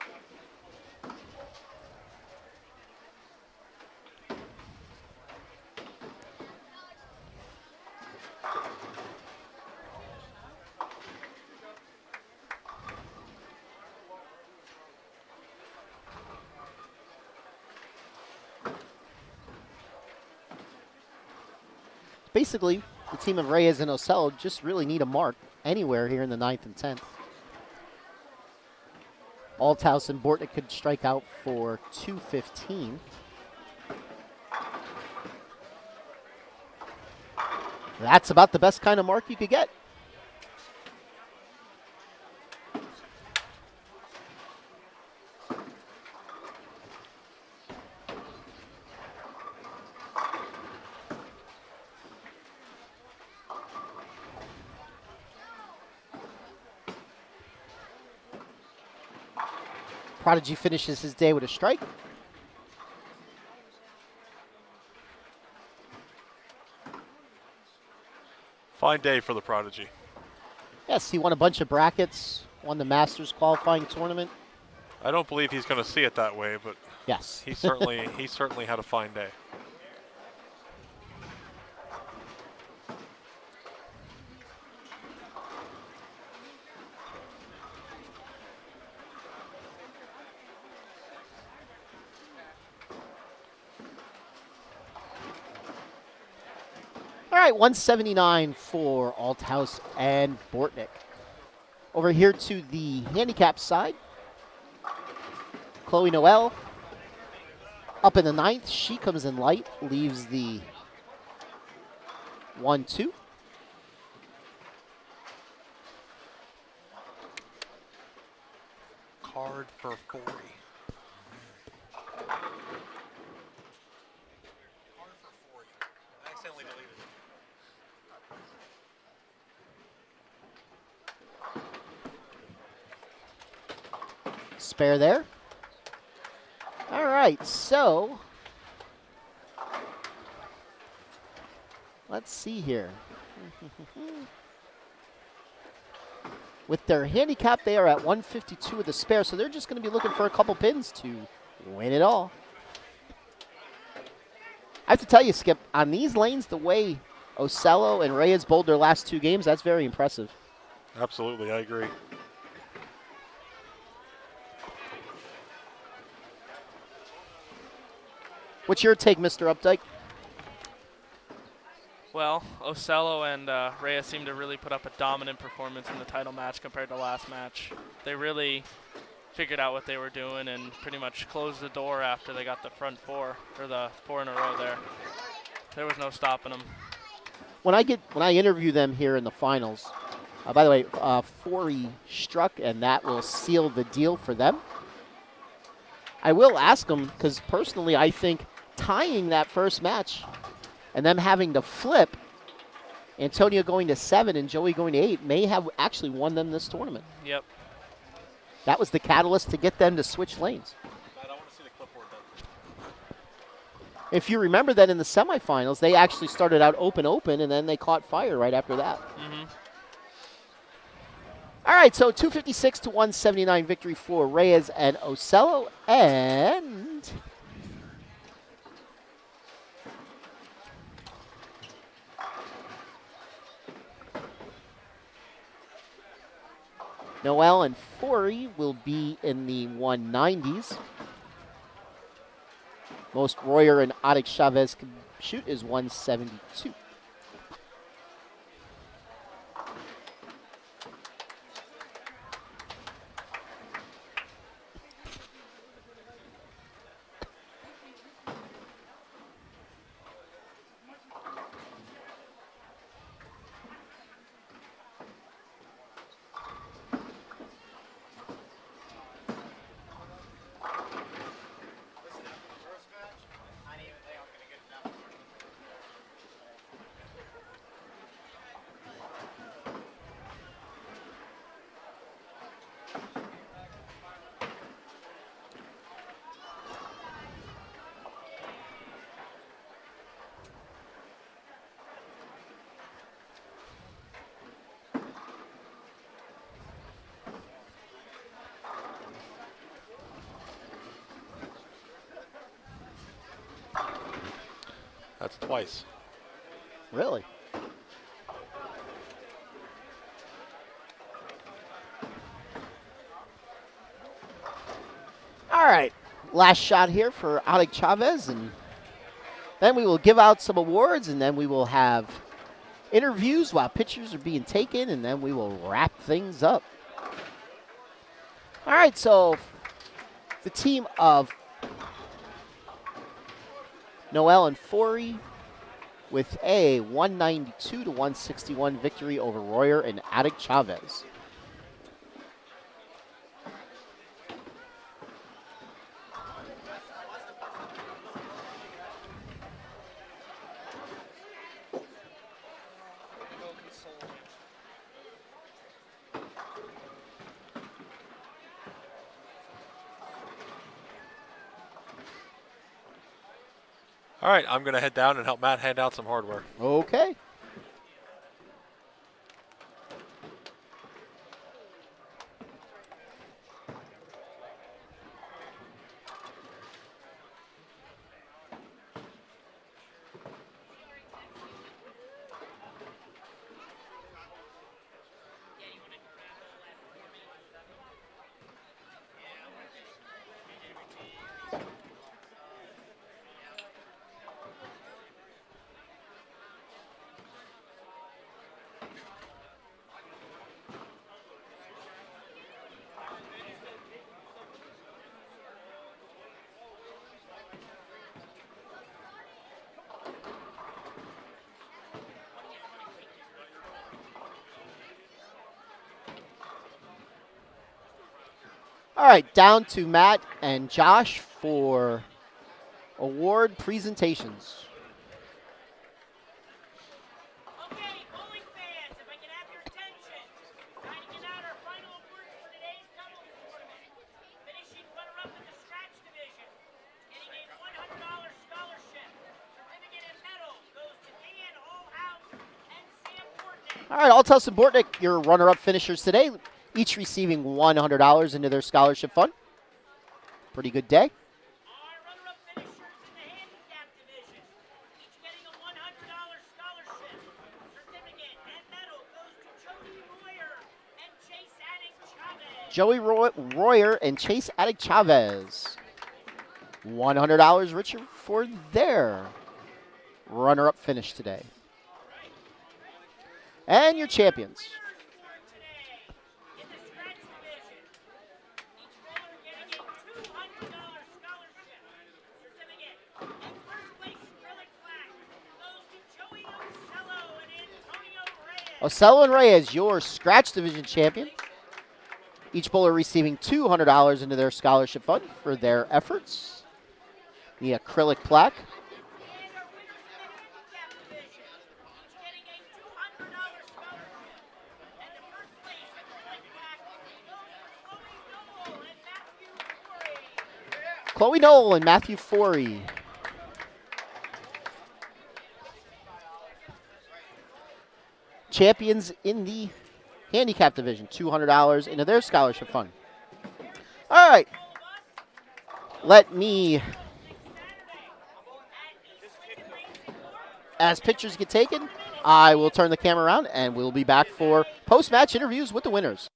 Basically, the team of Reyes and Ocello just really need a mark anywhere here in the 9th and 10th. Althouse and Bortnick could strike out for 215. That's about the best kind of mark you could get. Prodigy finishes his day with a strike. Fine day for the Prodigy. Yes, he won a bunch of brackets, won the Masters qualifying tournament. I don't believe he's going to see it that way, but yes, he certainly had a fine day. All right, 179 for Althouse and Bortnick. Over here to the handicap side, Chloe Noel up in the 9th. She comes in light, leaves the 1-2. Card for 40. Spare there. All right, so let's see here. With their handicap, they are at 152 with a spare, so they're just going to be looking for a couple pins to win it all. I have to tell you, Skip, on these lanes, the way Ocello and Reyes bowled their last 2 games, that's very impressive. Absolutely, I agree. What's your take, Mr. Updike? Well, Ocello and Reyes seem to really put up a dominant performance in the title match compared to last match. They really figured out what they were doing and pretty much closed the door after they got the front 4, or the 4 in a row there. There was no stopping them. When I interview them here in the finals, by the way, Forey struck, and that will seal the deal for them. I will ask them, because personally I think tying that first match and them having to flip, Antonio going to 7 and Joey going to 8, may have actually won them this tournament. Yep. That was the catalyst to get them to switch lanes. I want to see the clipboard then. If you remember that in the semifinals, they actually started out open, and then they caught fire right after that. Mm-hmm. All right, so 256 to 179 victory for Reyes and Ocello, and Noel and Forey will be in the 190s. Most Royer and Adik Chavez can shoot is 172. That's twice. Really? All right. Last shot here for Alex Chavez, and then we will give out some awards, and then we will have interviews while pictures are being taken, and then we will wrap things up. All right, so the team of Noel and Forey with a 192 to 161 victory over Royer and Attic Chavez. All right, I'm going to head down and help Matt hand out some hardware. Okay. All right, down to Matt and Josh for award presentations. Okay, bowling fans, if I can have your attention. Trying to get out our final awards for today's doubles tournament. Finishing runner-up in the scratch division. Getting a $100 scholarship. Certificate and medal goes to Dan Allhouse and Sam Bortnick. All right, Altus and Bortnick, your runner-up finishers today, each receiving $100 into their scholarship fund. Pretty good day. Our runner-up finishers in the handicap division. Each getting a $100 scholarship. Certificate and medal goes to Jody Royer and Chase Attic Chavez. Joey Royer and Chase Attic Chavez. $100 richer for their runner-up finish today. And your champions. In the scratch division, each bowler getting a $200 scholarship. Certificate and first place acrylic plaque goes to Joey Ocello and Antonio Reyes. Ocello and Reyes, your scratch division champion. Each bowler receiving $200 into their scholarship fund for their efforts. The acrylic plaque. And our winners in the handicap division, each getting a $200 scholarship. And the first place acrylic plaque goes to Chloe Noel and Matthew Corey. Chloe Noel and Matthew Forey. Champions in the handicap division, $200 into their scholarship fund. All right. Let me, as pictures get taken, I will turn the camera around and we'll be back for post-match interviews with the winners.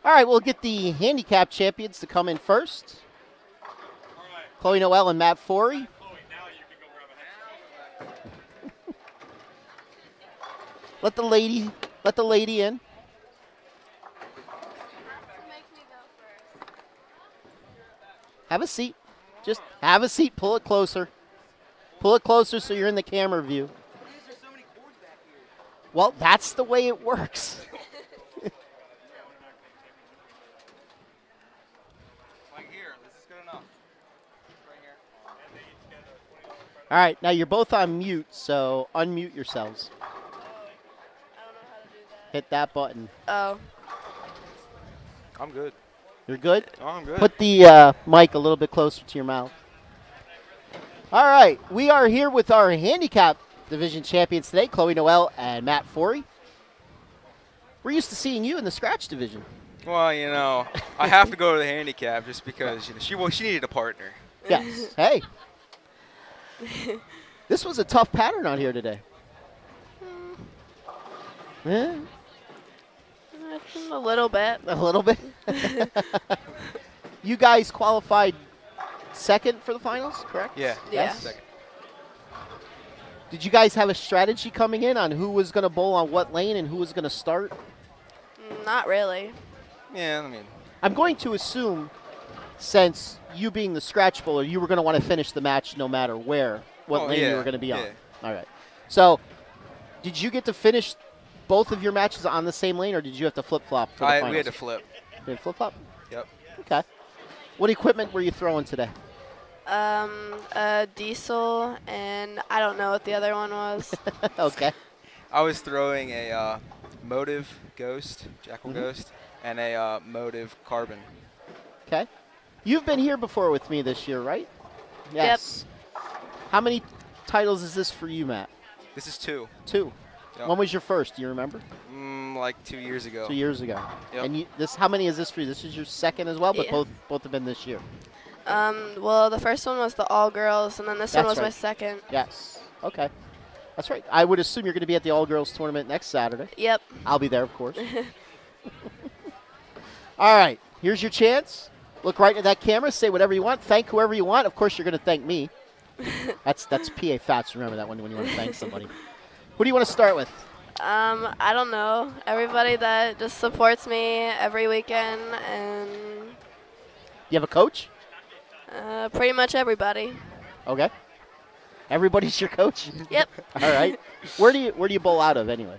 All right, we'll get the handicap champions to come in first. Chloe Noel and Matt Forey. Let the lady in. Have a seat. Just have a seat. Pull it closer. Pull it closer so you're in the camera view. Well, that's the way it works. All right, now you're both on mute, so unmute yourselves. I don't know how to do that. Hit that button. Oh. I'm good. You're good? Oh, I'm good. Put the mic a little bit closer to your mouth. All right, we are here with our handicap division champions today, Chloe Noel and Matt Forey. We're used to seeing you in the scratch division. Well, you know, I have to go to the handicap just because she needed a partner. Yes. Hey. This was a tough pattern out here today. Yeah. A little bit. A little bit. You guys qualified second for the finals, correct? Yeah. Yeah. Second. Did you guys have a strategy coming in on who was going to bowl on what lane and who was going to start? Not really. Yeah, I mean. I'm going to assume, since you being the scratch bowler, you were going to want to finish the match no matter what lane you were going to be on. All right. So, did you get to finish both of your matches on the same lane, or did you have to flip-flop for the finals? We had to flip. You had to flip-flop? Yep. Okay. What equipment were you throwing today? A diesel, and I don't know what the other one was. Okay. I was throwing a Motive Ghost, Jackal Ghost, and a Motive Carbon. Okay. You've been here before with me this year, right? Yes. Yep. How many titles is this for you, Matt? This is 2. 2. Yep. When was your first? Do you remember? Like 2 years ago. 2 years ago. Yep. And how many is this for you? This is your second as well, but Yeah. both have been this year. Well, the first one was the all-girls, and then this one was my second. Yes. Okay. That's right. I would assume you're going to be at the all-girls tournament next Saturday. Yep. I'll be there, of course. All right. Here's your chance. Look right into that camera. Say whatever you want. Thank whoever you want. Of course, you're going to thank me. That's PA Fats. Remember that one when you want to thank somebody. Who do you want to start with? I don't know. Everybody that just supports me every weekend, and You have a coach? pretty much everybody. Okay. Everybody's your coach? Yep. All right. Where do you bowl out of anyway?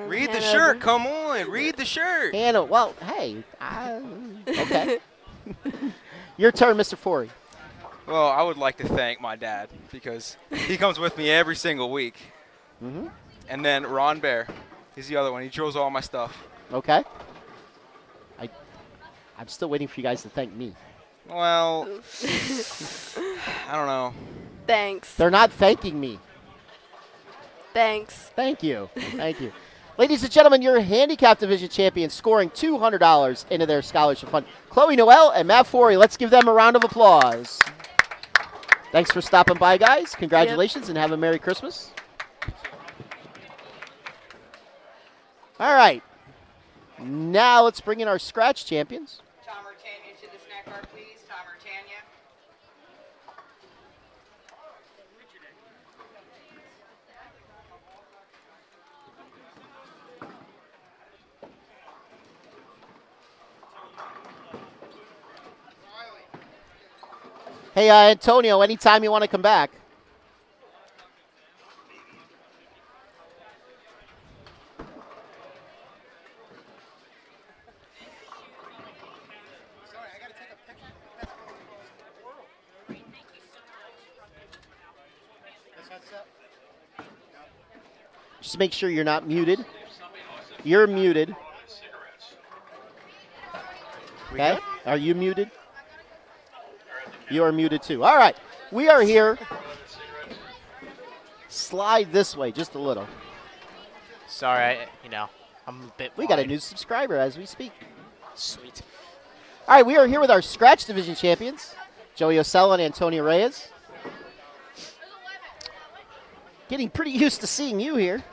Read the Hanover. shirt. Come on. Read the shirt. Hanover. Well, hey. Okay. Your turn, Mr. Forey. Well, I would like to thank my dad because he comes with me every single week. Mm-hmm. And then Ron Bear. He's the other one. He drills all my stuff. Okay. I'm still waiting for you guys to thank me. Well, I don't know. Thanks. They're not thanking me. Thanks. Thank you. Thank you. Ladies and gentlemen, your handicap division champions scoring $200 into their scholarship fund. Chloe Noel and Matt Forey. Let's give them a round of applause. Thanks for stopping by, guys. Congratulations and have a Merry Christmas. All right. Now let's bring in our scratch champions. Tom or Tanya to the snack bar, please. Tom or Tanya. Hey, Antonio, anytime you want to come back. Just make sure you're not muted. You're muted. Okay? Are you muted? You are muted too. All right. We are here. Slide this way just a little. Sorry, I'm a bit We got a new subscriber as we speak. Sweet. All right, we are here with our scratch division champions, Joey Osella and Antonio Reyes. Getting pretty used to seeing you here.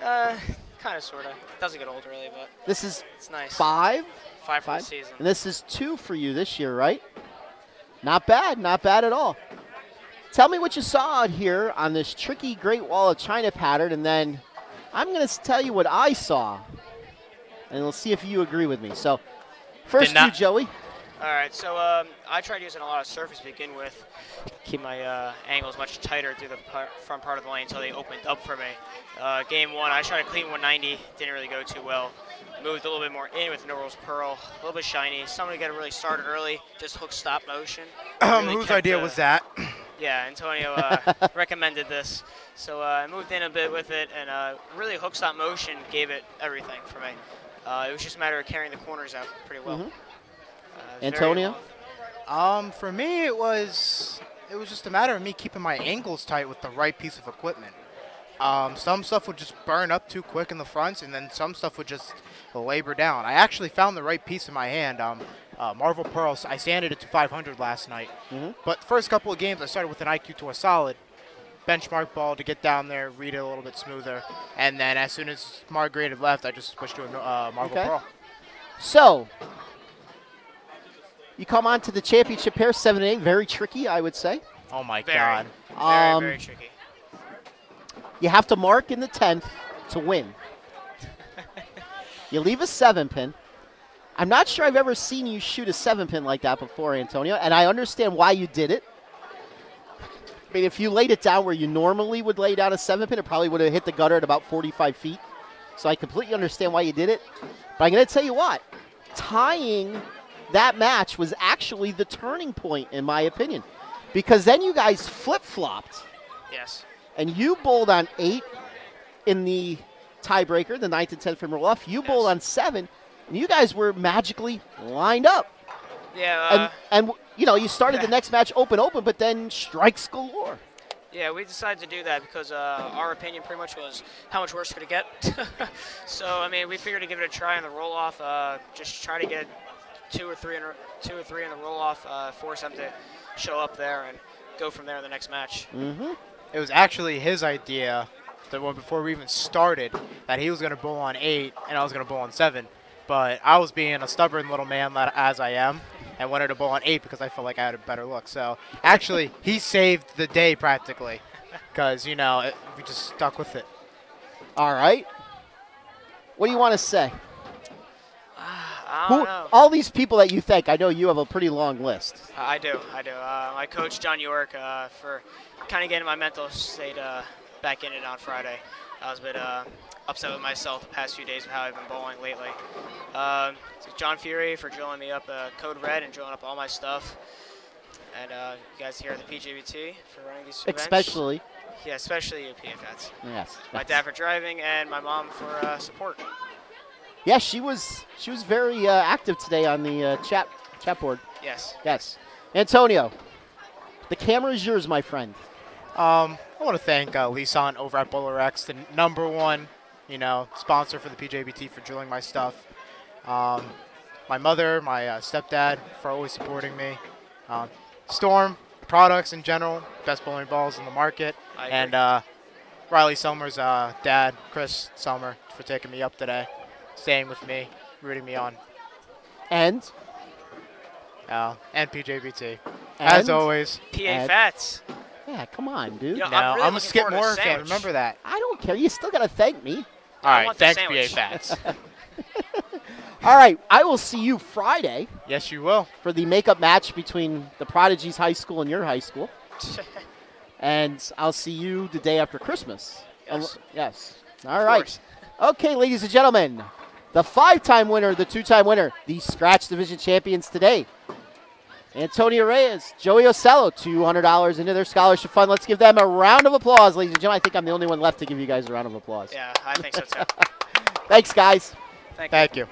Kind Kind of, sort of. Doesn't get old, really, but This is it's nice. 5? 5 for the season. And this is 2 for you this year, right? Not bad at all. Tell me what you saw out here on this tricky Great Wall of China pattern, and then I'm going to tell you what I saw, and we'll see if you agree with me. So, first you, Joey. All right, so I tried using a lot of surface to begin with, keep my angles much tighter through the front part of the lane until they opened up for me. Game 1, I tried a clean 190, didn't really go too well. Moved a little bit more in with no rolls pearl, a little bit shiny. Somebody got to really start early, just hook stop motion. Really whose idea was that? Yeah, Antonio recommended this. So I moved in a bit with it, and really hook stop motion gave it everything for me. It was just a matter of carrying the corners out pretty well. Antonio? For me, it was just a matter of me keeping my ankles tight with the right piece of equipment. Some stuff would just burn up too quick in the fronts, and then some stuff would just labor down. I actually found the right piece in my hand. Marvel Pearl, I sanded it to 500 last night. But the first couple of games, I started with an IQ to a solid. Benchmark ball to get down there, read it a little bit smoother. And then as soon as Margraded left, I just switched to a Marvel Pearl. So, you come on to the championship pair, 7-8, very tricky, I would say. Oh, my God. Very tricky. You have to mark in the 10th to win. You leave a 7-pin. I'm not sure I've ever seen you shoot a 7-pin like that before, Antonio, and I understand why you did it. I mean, if you laid it down where you normally would lay down a 7-pin, it probably would have hit the gutter at about 45 feet. So I completely understand why you did it. But I'm going to tell you what, tying that match was actually the turning point, in my opinion, because then you guys flip-flopped. Yes. And you bowled on 8 in the tiebreaker, the 9th and 10th from roll-off. You bowled on 7, and you guys were magically lined up. Yeah. And you know, you started the next match open, but then strikes galore. Yeah, we decided to do that because our opinion pretty much was how much worse could it get. So, I mean, we figured to give it a try on the roll-off, just try to get 2 or 3 in the roll-off, force them to show up there and go from there in the next match. It was actually his idea that before we even started that he was going to bowl on 8 and I was going to bowl on 7. But I was being a stubborn little man as I am and wanted to bowl on 8 because I felt like I had a better look. So actually, he saved the day practically because, you know, we just stuck with it. All right. What do you want to say? I don't know. All these people that you thank, I know you have a pretty long list. I do. My coach, John York, for kind of getting my mental state back in it on Friday. I was a bit upset with myself the past few days with how I've been bowling lately. John Fury for drilling me up Code Red and drilling up all my stuff. And you guys here at the PJBT for running these events. Especially. Yeah, especially you PFATs. Yes. My dad for driving and my mom for support. Yeah, she was very active today on the chat board. Yes. Yes. Antonio, the camera is yours, my friend. I want to thank Lisan over at Bowler X, the #1, you know, sponsor for the PJBT for drilling my stuff. My mother, my stepdad for always supporting me. Storm products in general, best bowling balls in the market, and Riley Selmer's dad, Chris Selmer, for taking me up today, staying with me, rooting me on. And PJBT. As always. PA Fats. Yeah, come on, dude. You know, No, I'm really I'm a looking Skip forward to Moore fan. sandwich. Remember that. I don't care. You still got to thank me. All right, want the thanks, sandwich. PA Fats. All right, I will see you Friday Yes, you will. for the makeup match between the Prodigies High School and your high school. And I'll see you the day after Christmas. Yes. Yes. All right. Okay, ladies and gentlemen, the 5-time winner, the 2-time winner, the Scratch Division champions today. Antonio Reyes, Joey Ocello, $200 into their scholarship fund. Let's give them a round of applause, ladies and gentlemen. I think I'm the only one left to give you guys a round of applause. Yeah, I think so too. Thanks, guys. Thank you.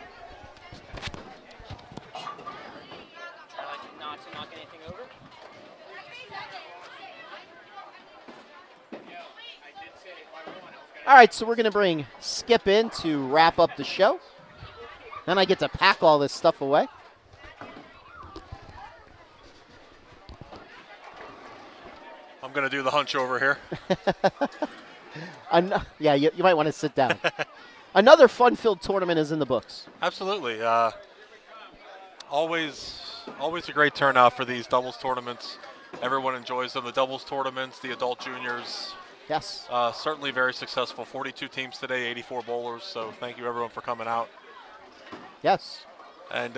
All right, so we're going to bring Skip in to wrap up the show. Then I get to pack all this stuff away. I'm going to do the hunch over here. Yeah, you might want to sit down. another fun-filled tournament is in the books. Absolutely. Always a great turnout for these doubles tournaments. Everyone enjoys them. The doubles tournaments, the adult juniors. Yes. Certainly very successful. 42 teams today, 84 bowlers. So thank you everyone for coming out. Yes. And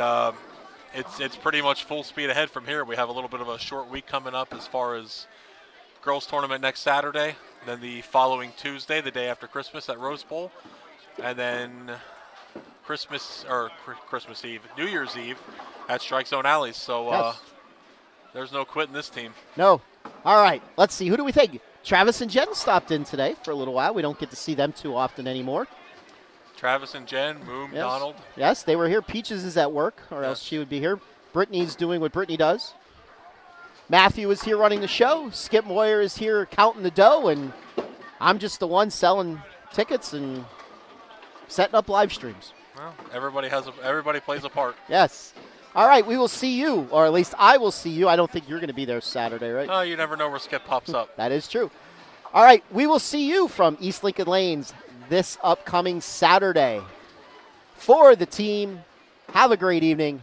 it's pretty much full speed ahead from here. We have a little bit of a short week coming up as far as girls tournament next Saturday. Then the following Tuesday, the day after Christmas at Rose Bowl. And then Christmas Eve, New Year's Eve at Strike Zone Alleys. So Yes. there's no quitting this team. No. All right. Let's see. Who do we think? Travis and Jen stopped in today for a little while. We don't get to see them too often anymore. Travis and Jen, Moom, Yes. Donald. Yes, they were here. Peaches is at work, or else Yes. she would be here. Brittany's doing what Brittany does. Matthew is here running the show. Skip Moyer is here counting the dough, and I'm just the one selling tickets and setting up live streams. Well, everybody plays a part. Yes. All right, we will see you, or at least I will see you. I don't think you're going to be there Saturday, right? Oh, you never know where Skip pops up. That is true. All right, we will see you from East Lincoln Lanes this upcoming Saturday. For the team, have a great evening.